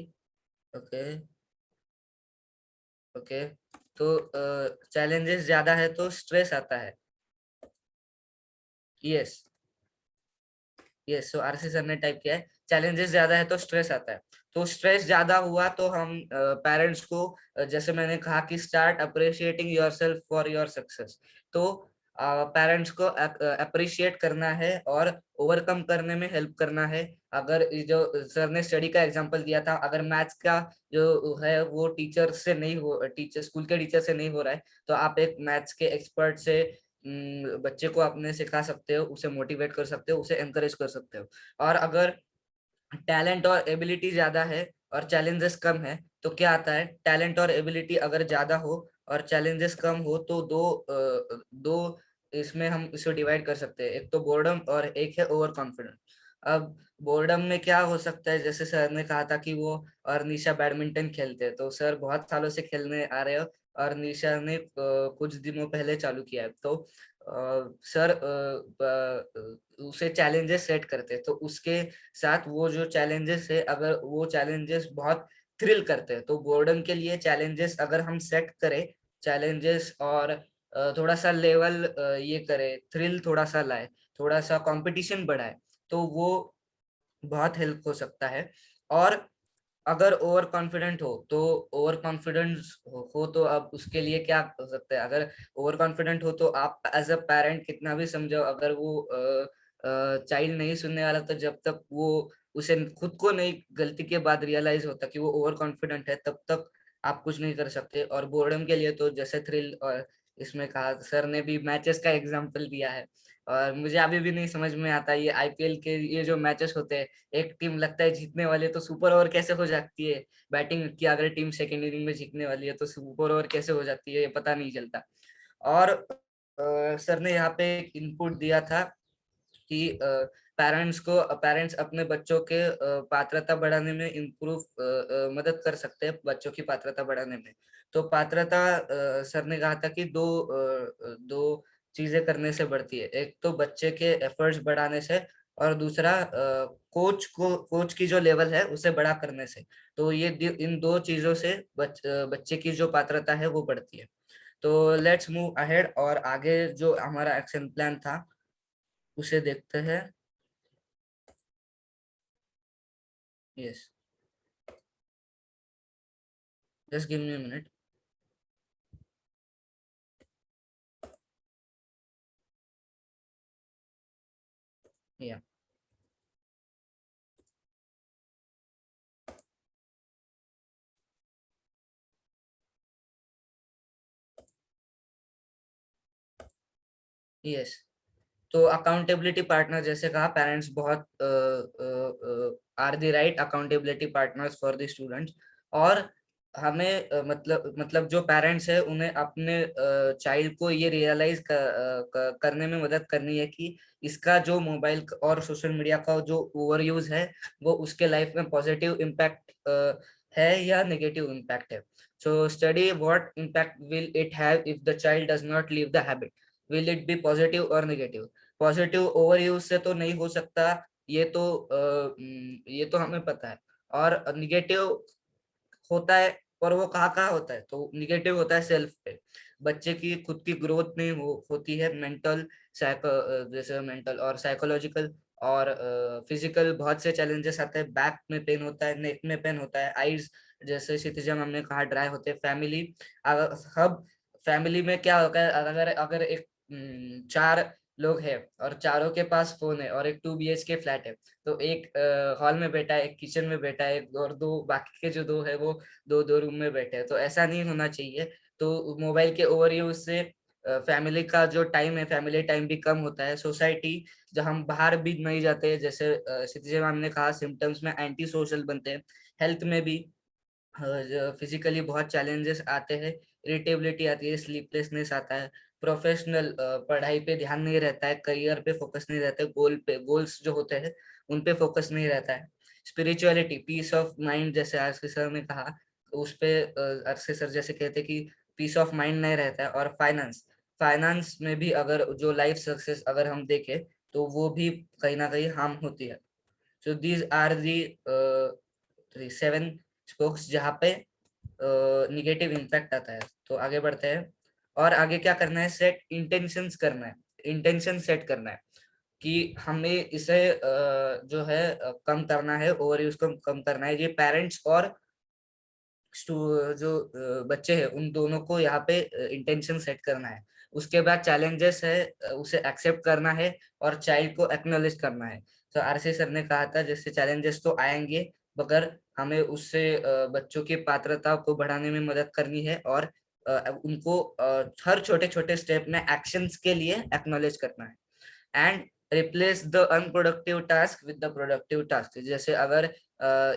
Okay, okay, तो चैलेंजेस ज्यादा है तो स्ट्रेस आता है। Yes, yes, so RC sir ने टाइप किया है, चैलेंजेस ज्यादा है तो स्ट्रेस आता है। तो स्ट्रेस ज्यादा हुआ तो हम पेरेंट्स को, जैसे मैंने कहा कि start appreciating yourself for your success. तो पेरेंट्स को अप्रिशिएट करना है और ओवरकम करने में हेल्प करना है। अगर जो सर ने स्टडी का एग्जांपल दिया था, अगर मैथ्स का जो है वो टीचर स्कूल के टीचर से नहीं हो रहा है, तो आप एक मैथ्स के एक्सपर्ट से बच्चे को अपने सिखा सकते हो, उसे मोटिवेट कर सकते हो, उसे एनकरेज कर सकते हो। और अगर टैलेंट और एबिलिटी ज्यादा है और चैलेंजेस कम है तो क्या आता है, टैलेंट और एबिलिटी अगर ज्यादा हो और चैलेंजेस कम हो तो दो इसमें हम इसे डिवाइड कर सकते हैं, एक तो बोर्डम और एक है ओवर कॉन्फिडेंस। अब बोर्डम में क्या हो सकता है, जैसे सर ने कहा था कि वो और निशा बैडमिंटन खेलते हैं, तो सर बहुत सालों से खेलने आ रहे हो और निशा ने कुछ दिनों पहले चालू किया है। तो सर उसे चैलेंजेस सेट करते हैं, तो उसके साथ वो जो चैलेंजेस है, अगर वो चैलेंजेस बहुत थ्रिल करते हैं, तो बोर्डम के लिए चैलेंजेस अगर हम सेट करें, चैलेंजेस और थोड़ा सा लेवल ये करे, थ्रिल थोड़ा सा लाए, थोड़ा सा कंपटीशन बढ़ाए, तो वो बहुत हेल्प हो सकता है। और अगर ओवर कॉन्फिडेंट हो तो, ओवर कॉन्फिडेंस हो तो अब उसके लिए क्या हो सकता है? अगर ओवर कॉन्फिडेंट हो तो आप एज अ पेरेंट कितना भी समझाओ, अगर वो चाइल्ड नहीं सुनने वाला, तो जब तक वो उसे खुद को नहीं गलती के बाद रियलाइज होता कि वो ओवर कॉन्फिडेंट है, तब तक आप कुछ नहीं कर सकते। और बोर्डम के लिए तो जैसे थ्रिल, और इसमें कहा सर ने भी मैचेस का एग्जांपल दिया है, और मुझे अभी भी नहीं समझ में आता ये आईपीएल के ये जो मैचेस होते हैं, एक टीम लगता है जीतने वाली है तो सुपर ओवर कैसे हो जाती है, बैटिंग की अगर टीम सेकेंड इनिंग में जीतने वाली है तो सुपर ओवर कैसे हो जाती है, ये पता नहीं चलता। और सर ने यहाँ पे एक इनपुट दिया था कि पेरेंट्स अपने बच्चों के पात्रता बढ़ाने में इम्प्रूव मदद कर सकते हैं, बच्चों की पात्रता बढ़ाने में। तो पात्रता सर ने कहा था कि दो चीजें करने से बढ़ती है, एक तो बच्चे के एफर्ट्स बढ़ाने से, और दूसरा कोच की जो लेवल है उसे बड़ा करने से। तो ये इन दो चीजों से बच्चे की जो पात्रता है वो बढ़ती है। तो लेट्स मूव अहेड, और आगे जो हमारा एक्शन प्लान था उसे देखते हैं। Yes, just give me a minute. Yeah. Yes. तो अकाउंटेबिलिटी पार्टनर, जैसे कहा, पेरेंट्स बहुत are the right accountability partners for the students. और हमें मतलब जो पेरेंट्स है उन्हें अपने चाइल्ड को ये रियलाइज करने में मदद करनी है कि इसका जो मोबाइल और सोशल मीडिया का जो ओवर यूज है वो उसके लाइफ में पॉजिटिव इम्पैक्ट है या नेगेटिव इम्पैक्ट है। So study what impact will it have if the child does not leave the habit, will it be positive और नेगेटिव। पॉजिटिव ओवर यूज से तो नहीं हो सकता, ये तो हमें पता है। और निगेटिव होता है, और वो कहाँ कहाँ होता है, तो निगेटिव होता है सेल्फ पे, बच्चे की खुद की ग्रोथ नहीं होती है, मेंटल जैसे मेंटल और साइकोलॉजिकल और फिजिकल बहुत से चैलेंजेस आते हैं। बैक में पेन होता है, नेक में पेन होता है, आईज जैसे क्षितिजम हमने कहा ड्राई होते हैं। फैमिली में क्या होगा, अगर अगर एक 4 लोग हैं और चारों के पास फोन है, और एक 2 BHK फ्लैट है, तो एक हॉल में बैठा है, एक किचन में बैठा है, और दो बाकी के जो दो है वो दो दो रूम में बैठे हैं। तो ऐसा नहीं होना चाहिए। तो मोबाइल के ओवर यूज से फैमिली का जो टाइम है, फैमिली टाइम भी कम होता है। सोसाइटी, जब हम बाहर भी नहीं जाते, जैसे क्षितिज मैम ने कहा, सिम्टम्स में एंटी सोशल बनते हैं, हेल्थ में भी फिजिकली बहुत चैलेंजेस आते हैं, इरिटेबिलिटी आती है, स्लीपलेसनेस आता है, प्रोफेशनल पढ़ाई पे ध्यान नहीं रहता है, करियर पे फोकस नहीं रहता है, गोल्स जो होते हैं उन पे फोकस नहीं रहता है। स्पिरिचुअलिटी, पीस ऑफ माइंड, जैसे आज के सर ने कहा, उस पे अरसे सर जैसे कहते हैं कि पीस ऑफ माइंड नहीं रहता है। और फाइनेंस में भी अगर जो लाइफ सक्सेस अगर हम देखें तो वो भी कहीं ना कहीं हार्म होती है। So these are the 7 spokes जहाँ पे निगेटिव इम्पैक्ट आता है। तो आगे बढ़ते हैं, और आगे क्या करना है, सेट इंटेंशंस करना है, इंटेंशन सेट करना है कि हमें इसे जो है कम करना है, ओवर यूज को कम करना है। ये पेरेंट्स और जो बच्चे हैं उन दोनों को यहाँ पे इंटेंशन सेट करना है। उसके बाद चैलेंजेस है, उसे एक्सेप्ट करना है और चाइल्ड को एक्नॉलेज करना है। तो आरसी सर ने कहा था जैसे चैलेंजेस तो आएंगे, मगर हमें उससे बच्चों की पात्रता को बढ़ाने में मदद करनी है, और उनको हर छोटे छोटे स्टेप में एक्शंस के लिए एक्नॉलेज करना है। And replace the unproductive task with the productive task. जैसे अगर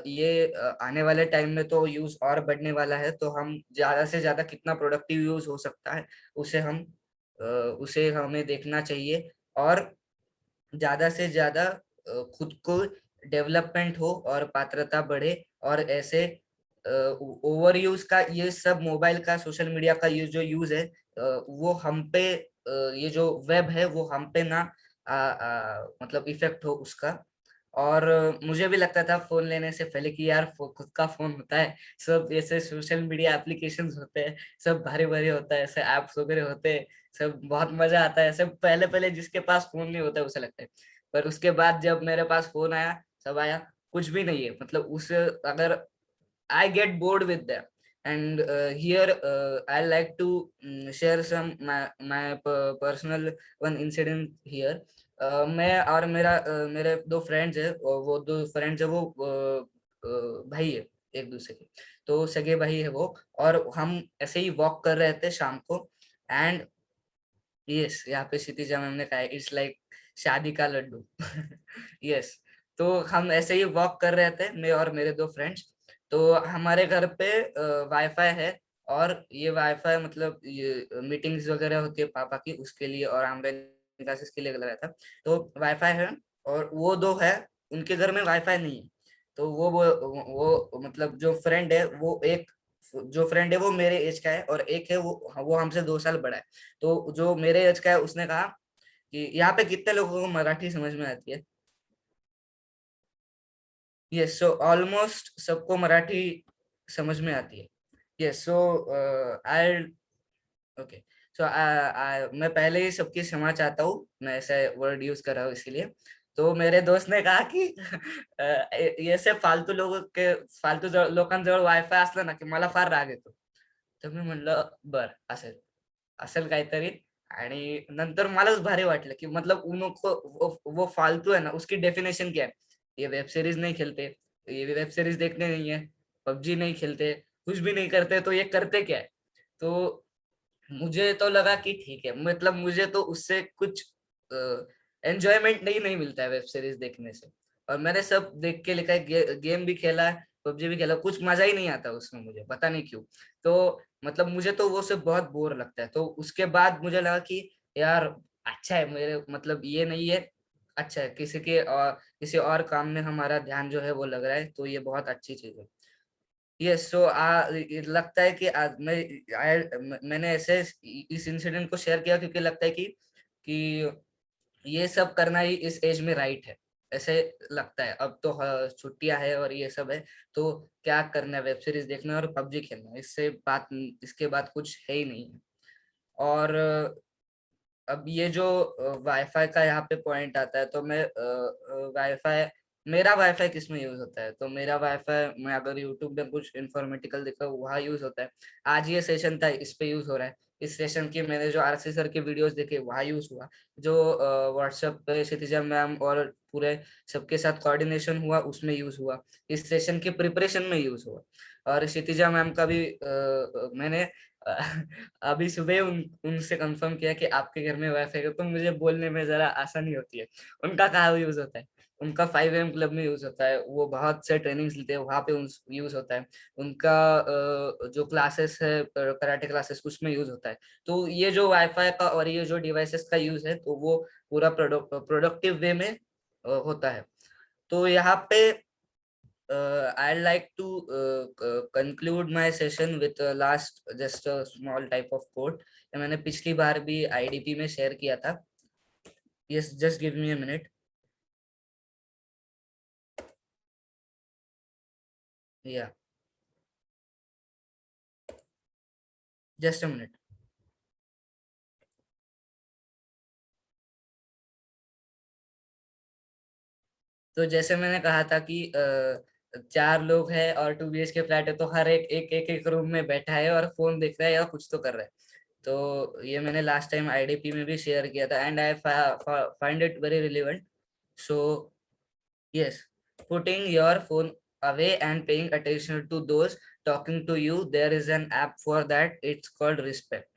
ये आने वाले टाइम में तो यूज और बढ़ने वाला है, तो हम ज्यादा से ज्यादा कितना प्रोडक्टिव यूज हो सकता है उसे हमें देखना चाहिए, और ज्यादा से ज्यादा खुद को डेवलपमेंट हो और पात्रता बढ़े, और ऐसे ओवर यूज का, ये सब मोबाइल का, सोशल मीडिया का ये जो यूज है वो हम पे ये जो वेब है वो हम पे ना मतलब इफेक्ट हो उसका। और मुझे भी लगता था फोन लेने से पहले कि यार खुद का फोन होता है, सब ऐसे सोशल मीडिया एप्लीकेशंस होते हैं, सब भारी भारी होता है, ऐसे ऐप्स वगैरह होते हैं, सब बहुत मजा आता है, सब पहले पहले जिसके पास फोन नहीं होता है उसे लगता है। पर उसके बाद जब मेरे पास फोन आया, सब आया, कुछ भी नहीं है, मतलब उस अगर I get bored with them. And here I like to share some my personal one incident here. मैं और मेरे दो फ्रेंड्स है, और वो दो फ्रेंड्स है वो भाई है एक दूसरे के, तो सगे भाई है वो। और हम ऐसे ही वॉक कर रहे थे शाम को, एंड यस, यहाँ पे क्षितिजा मैम ने कहा इट्स लाइक शादी का लड्डू। यस, तो हम ऐसे ही वॉक कर रहे थे, मैं और मेरे दो फ्रेंड्स। तो हमारे घर पे वाईफाई है, और ये वाईफाई मतलब ये मीटिंग्स वगैरह होती है पापा की, उसके लिए और ऑनलाइन क्लासेस के लिए लगाया था। तो वाईफाई है, और वो दो है, उनके घर में वाईफाई नहीं है। तो वो मतलब जो फ्रेंड है वो एक, जो फ्रेंड है वो मेरे एज का है, और एक है वो हमसे 2 साल बड़ा है। तो जो मेरे एज का है उसने कहा कि यहाँ पे कितने लोगों को मराठी समझ में आती है? यस, सो ऑलमोस्ट सबको मराठी समझ में आती है। यस, सो आई ओके, सो मैं पहले ही सबकी क्षमा चाहता हूँ, मैं ऐसे वर्ड यूज कर रहा हूँ इसीलिए। तो मेरे दोस्त ने कहा कि ऐसे फालतू लोगों के, फालतू लोकांजवळ वायफाय असलं ना की मला फार राग येतो. तर मी म्हणलं बर असेल असेल काहीतरी, आणि नंतर मलाच भारी वाटलं कि मतलब उनको वो फालतू है ना, उसकी डेफिनेशन क्या है? ये वेब सीरीज नहीं खेलते, ये वेब सीरीज देखने नहीं है, पबजी नहीं खेलते, कुछ भी नहीं करते, तो ये करते क्या है? तो मुझे तो लगा कि ठीक है, मतलब मुझे तो उससे कुछ एंजॉयमेंट नहीं मिलता है वेब सीरीज देखने से। और मैंने सब देख के लिखा है, गेम भी खेला है, पबजी भी खेला, कुछ मजा ही नहीं आता उसमें, मुझे पता नहीं क्यों। तो मतलब मुझे तो वो सब बहुत बोर लगता है। तो उसके बाद मुझे लगा कि यार अच्छा है, मेरे मतलब ये नहीं है, अच्छा है किसी और काम में हमारा ध्यान जो है वो लग रहा है, तो ये बहुत अच्छी चीज है। यस, सो लगता है कि मैंने ऐसे इस इंसिडेंट को शेयर किया क्योंकि लगता है कि ये सब करना ही इस एज में राइट है, ऐसे लगता है। अब तो छुट्टियां है और ये सब है, तो क्या करना है, वेब सीरीज देखना और पबजी खेलना, इसके बाद कुछ है ही नहीं है। और अब ये जो वाईफाई का यहाँ पे पॉइंट आता है, तो मैं वाईफाई, मेरा वाईफाई किस में यूज होता है? तो मेरा वाईफाई, मैं अगर यूट्यूब में कुछ इन्फॉर्मेटिकल देखा वहाँ यूज होता है। आज ये सेशन था, इस पे यूज हो रहा है। इस सेशन की मैंने जो आरसी सर के वीडियोस देखे वहाँ यूज हुआ। जो व्हाट्सएप पे क्षितिजा मैम और पूरे सबके साथ कोऑर्डिनेशन हुआ उसमें यूज हुआ। इस सेशन के प्रिपरेशन में यूज हुआ। और क्षितिजा मैम का भी मैंने अभी सुबह उनसे कंफर्म किया कि आपके घर में वाईफाई है, तो मुझे बोलने में जरा आसानी होती है। उनका कहाँ यूज होता है? उनका 5 AM क्लब में यूज होता है, वो बहुत से ट्रेनिंग्स लेते हैं, वहां पे यूज होता है। उनका जो क्लासेस है, कराटे क्लासेस, उसमें यूज होता है। तो ये जो वाईफाई का और ये जो डिवाइसेस का यूज है, तो वो पूरा प्रोडक्टिव वे में होता है। तो यहाँ पे I'd like to conclude my session with last just a small type of quote। ये मैंने पिछली बार भी आईडीपी में शेयर किया था। Yes, just give me a minute। Yeah, just a minute। तो जैसे मैंने कहा था कि 4 लोग हैं और 2 BHK फ्लैट है, तो हर एक रूम में बैठा है और फोन देख रहा है या कुछ तो कर रहा है। तो ये मैंने लास्ट टाइम आईडीपी में भी शेयर किया था, and I find it very relevant. So yes, putting your phone away and paying attention to those talking to you, there is an app for that, it's called respect।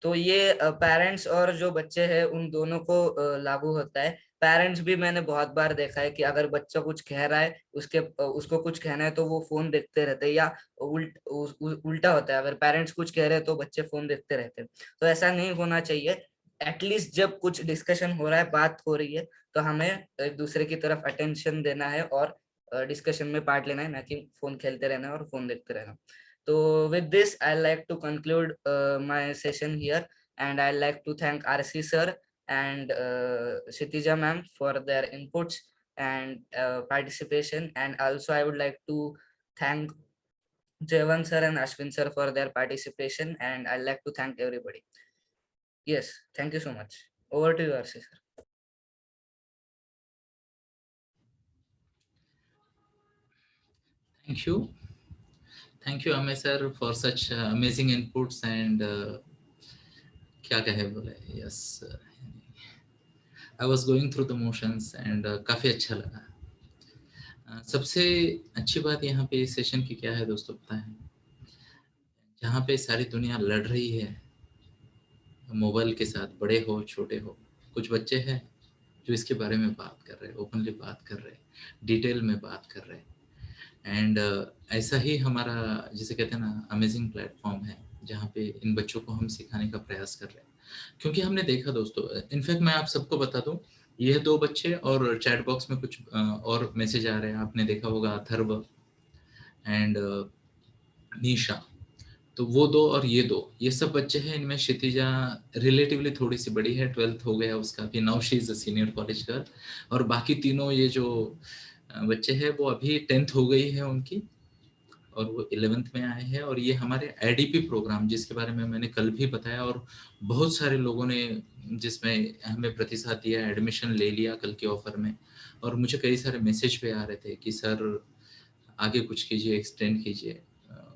तो ये parents और जो बच्चे हैं उन दोनों को लागू होता है। पेरेंट्स भी मैंने बहुत बार देखा है कि अगर बच्चा कुछ कह रहा है, उसको कुछ कहना है तो वो फोन देखते रहते हैं, या उल्टा होता है, अगर पेरेंट्स कुछ कह रहे हैं तो बच्चे फोन देखते रहते हैं। तो ऐसा नहीं होना चाहिए। एटलीस्ट जब कुछ डिस्कशन हो रहा है, बात हो रही है, तो हमें एक दूसरे की तरफ अटेंशन देना है और डिस्कशन में पार्ट लेना है, ना कि फोन खेलते रहना और फोन देखते रहना। तो with this I like to conclude my session here, and I like to thank RC sir and Kshitija ma'am for their inputs and participation, and also I would like to thank Jayvan sir and Ashwin sir for their participation, and I'd like to thank everybody. Yes, thank you so much. Over to you, RC sir. Thank you Ame sir for such amazing inputs and क्या कहे बोले, yes, I was going through the motions and काफी अच्छा लगा। सबसे अच्छी बात यहाँ पे इस सेशन की क्या है दोस्तों पता है, जहाँ पे सारी दुनिया लड़ रही है मोबाइल के साथ, बड़े हो छोटे हो, कुछ बच्चे हैं जो इसके बारे में बात कर रहे हैं, ओपनली बात कर रहे हैं, डिटेल में बात कर रहे हैं। एंड ऐसा ही हमारा जिसे कहते हैं ना अमेजिंग प्लेटफॉर्म है, जहाँ पे इन बच्चों को हम सिखाने का प्रयास कर रहे हैं। क्योंकि हमने देखा दोस्तों, इनफैक्ट मैं आप सबको बता दूं, ये 2 बच्चे और चैट बॉक्स में कुछ और मैसेज आ रहे हैं, आपने देखा होगा अथर्व एंड निशा, तो वो 2 और ये 2, ये सब बच्चे हैं। इनमें क्षितिजा रिलेटिवली थोड़ी सी बड़ी है, 12th हो गया उसका अभी, now she is a senior college girl. और बाकी तीनों ये जो बच्चे हैं वो अभी 10th हो गई है उनकी, और वो 11th में आए हैं। और ये हमारे आईडीपी प्रोग्राम जिसके बारे में मैंने कल भी बताया, और बहुत सारे लोगों ने जिसमें हमें प्रतिसाद दिया, एडमिशन ले लिया कल के ऑफर में। और मुझे कई सारे मैसेज पे आ रहे थे कि सर आगे कुछ कीजिए, एक्सटेंड कीजिए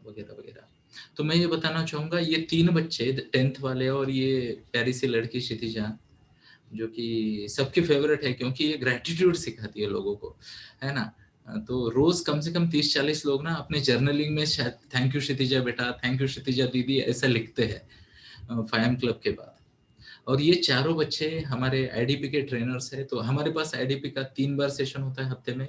वगैरह वगैरह। तो मैं ये बताना चाहूँगा, ये 3 बच्चे 10th वाले और ये प्यारी सी लड़की क्षितिजा, जो कि सबकी फेवरेट है क्योंकि ये ग्रेटिट्यूड सिखाती है लोगों को, है ना। तो रोज कम से कम 30-40 लोग ना अपने जर्नलिंग में शायद थैंक यू क्षितिजा बेटा, थैंक यू क्षितिजा दीदी ऐसा लिखते हैं फाइम क्लब के बाद। और ये चारों बच्चे हमारे आईडीपी के ट्रेनर्स हैं। तो हमारे पास आईडीपी का 3 बार सेशन होता है हफ्ते में,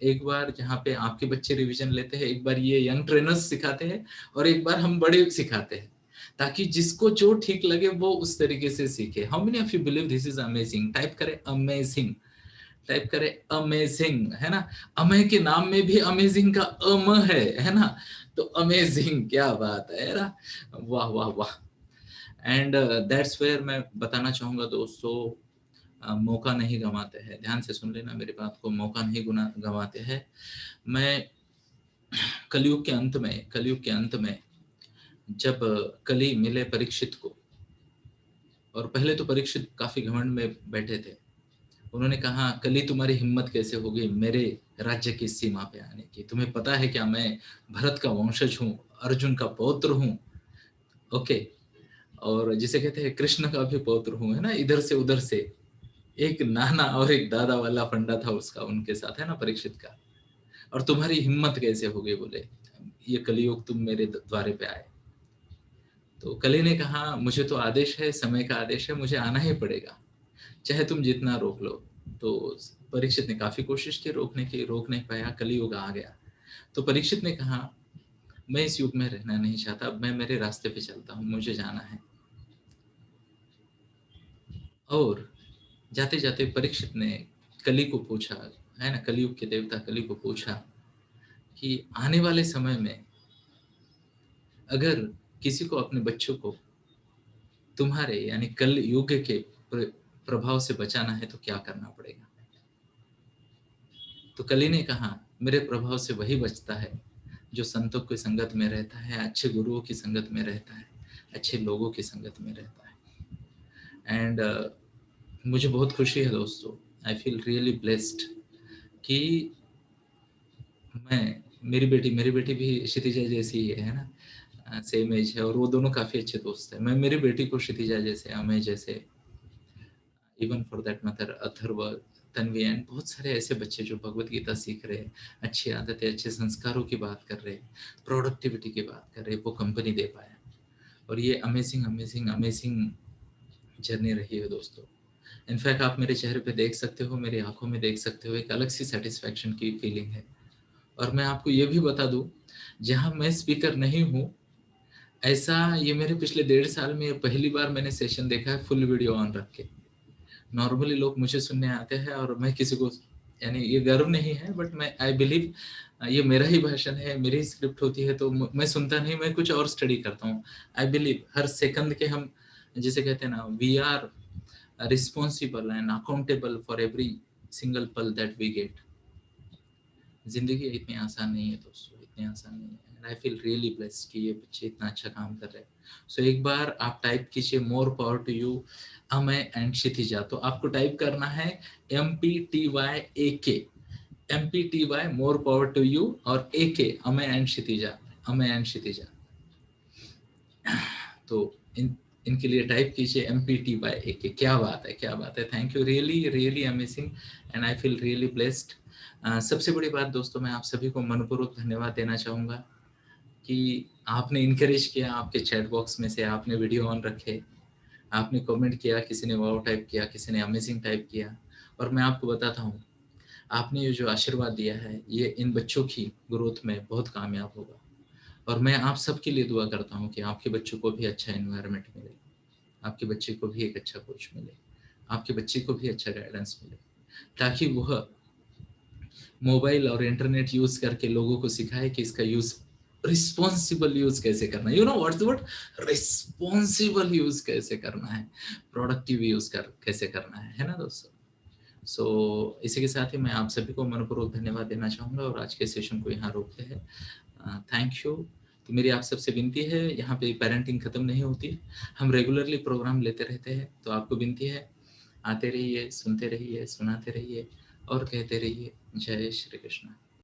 एक बार जहाँ पे आपके बच्चे रिवीजन लेते हैं, एक बार ये यंग ट्रेनर्स सिखाते हैं, और एक बार हम बड़े सिखाते हैं, ताकि जिसको जो ठीक लगे वो उस तरीके से सीखे। How many of you believe this is amazing? Type करें अमेजिंग, टाइप करें अमेजिंग, है ना। अमय के नाम में भी अमेजिंग का अम है ना। तो अमेजिंग, क्या बात है ना, वाह वाह वाह। एंड दैट्स वेयर मैं बताना चाहूंगा दोस्तों, मौका नहीं गंवाते हैं। ध्यान से सुन लेना मेरी बात को, मौका नहीं गंवाते हैं। मैं कलयुग के अंत में जब कली मिले परीक्षित को, और पहले तो परीक्षित काफी घमंड में बैठे थे, उन्होंने कहा कली तुम्हारी हिम्मत कैसे होगी मेरे राज्य की सीमा पे आने की? तुम्हें पता है क्या मैं भरत का वंशज हूँ, अर्जुन का पौत्र हूँ, ओके, और जिसे कहते हैं कृष्ण का भी पौत्र हूँ, है ना। इधर से उधर से एक नाना और एक दादा वाला फंडा था उसका उनके साथ, है ना, परीक्षित का। और तुम्हारी हिम्मत कैसे होगी, बोले ये कलियुग तुम मेरे द्वारे पे आए। तो कली ने कहा मुझे तो आदेश है, समय का आदेश है, मुझे आना ही पड़ेगा, चाहे तुम जितना रोक लो। तो परीक्षित ने काफी कोशिश की रोकने की, रोक नहीं पाया, कलियुग आ गया। तो परीक्षित ने कहा मैं इस युग में रहना नहीं चाहता, मैं मेरे रास्ते पे चलता हूँ, मुझे जाना है। और जाते जाते परीक्षित ने कली को पूछा, है ना, कलियुग के देवता कली को पूछा कि आने वाले समय में अगर किसी को, अपने बच्चों को तुम्हारे यानी कल युग के प्रभाव से बचाना है तो क्या करना पड़ेगा? तो कली ने कहा मेरे प्रभाव से वही बचता है जो संतों की संगत में रहता है, अच्छे गुरुओं की संगत में रहता है, अच्छे लोगों की संगत में रहता है। एंड मुझे बहुत खुशी है दोस्तों, आई फील रियली ब्लेस्ड कि मेरी बेटी भी क्षितिजा जैसी ही है ना, सेम एज है, और वो दोनों काफी अच्छे दोस्त हैं। मैं मेरी बेटी को क्षितिजा जैसे, अमय जैसे, even for that matter Atharva, Tanvi and बहुत सारे ऐसे बच्चे जो भगवत गीता सीख रहे हैं, अच्छी आदतें, अच्छे संस्कारों की बात कर रहे हैं, प्रोडक्टिविटी की बात कर रहे हैं, वो कंपनी दे पाया। और ये अमेजिंग अमेजिंग अमेजिंग जर्नी रही है दोस्तों। इनफैक्ट आप मेरे चेहरे पे देख सकते हो, मेरी आंखों में देख सकते हो, एक अलग सी सेटिस्फैक्शन की फीलिंग है। और मैं आपको ये भी बता दूं, जहां मैं स्पीकर नहीं हूं, ऐसा ये मेरे पिछले 1.5 साल में पहली बार मैंने सेशन देखा है फुल वीडियो ऑन रख के। नॉर्मली लोग मुझे सुनने आते हैं और मैं किसी को यानी ये गर्व नहीं है, बट मैं आई बिलीव ये मेरा ही भाषण है, मेरी ही स्क्रिप्ट होती है, तो मैं सुनता नहीं, मैं कुछ और स्टडी करता हूँ। आई बिलीव हर सेकंड के हम जिसे कहते हैं ना, we are responsible and accountable for every single पल दैट वी गेट। जिंदगी इतनी आसान नहीं है दोस्तों, इतनी आसान नहीं है। And I feel really blessed कि ये बच्चे इतना अच्छा काम कर रहे हैं। सो एक बार आप टाइप कीजिए more power to you Amay and Kshitija. तो आपको टाइप करना है MPTYAK, MPTY more power to you, और AK Amay and Kshitija, Amay and Kshitija. तो इनके लिए टाइप कीजिए MPTYAK। क्या बात है, क्या बात है। Thank you, really really amazing and I feel really blessed. सबसे बड़ी बात दोस्तों, मैं आप सभी को मनपूर्वक धन्यवाद देना चाहूँगा कि आपने इनकरेज किया, आपके चैट बॉक्स में से आपने वीडियो ऑन रखे, आपने कमेंट किया, किसी ने वाओ टाइप किया, किसी ने अमेजिंग टाइप किया। और मैं आपको बताता हूँ, आपने ये जो आशीर्वाद दिया है, ये इन बच्चों की ग्रोथ में बहुत कामयाब होगा। और मैं आप सबके लिए दुआ करता हूँ कि आपके बच्चों को भी अच्छा एनवायरनमेंट मिले, आपके बच्चे को भी एक अच्छा कोच मिले, आपके बच्चे को भी अच्छा गाइडेंस मिले, ताकि वह मोबाइल और इंटरनेट यूज करके लोगों को सिखाए कि इसका यूज रिस्पॉन्सिबल यूज कैसे करना है। You know what's the word, responsible use कैसे करना है, प्रोडक्टिव यूज कैसे करना है ना दोस्तों। सो इसी के साथ ही मैं आप सभी को मनपूर्वक धन्यवाद देना चाहूंगा और आज के सेशन को यहाँ रोकते हैं। Thank you. तो मेरी आप सबसे विनती है, यहाँ पे पेरेंटिंग खत्म नहीं होती, हम रेगुलरली प्रोग्राम लेते रहते हैं। तो आपको विनती है, आते रहिए, सुनते रहिए, सुनाते रहिए और कहते रहिए जय श्री कृष्ण।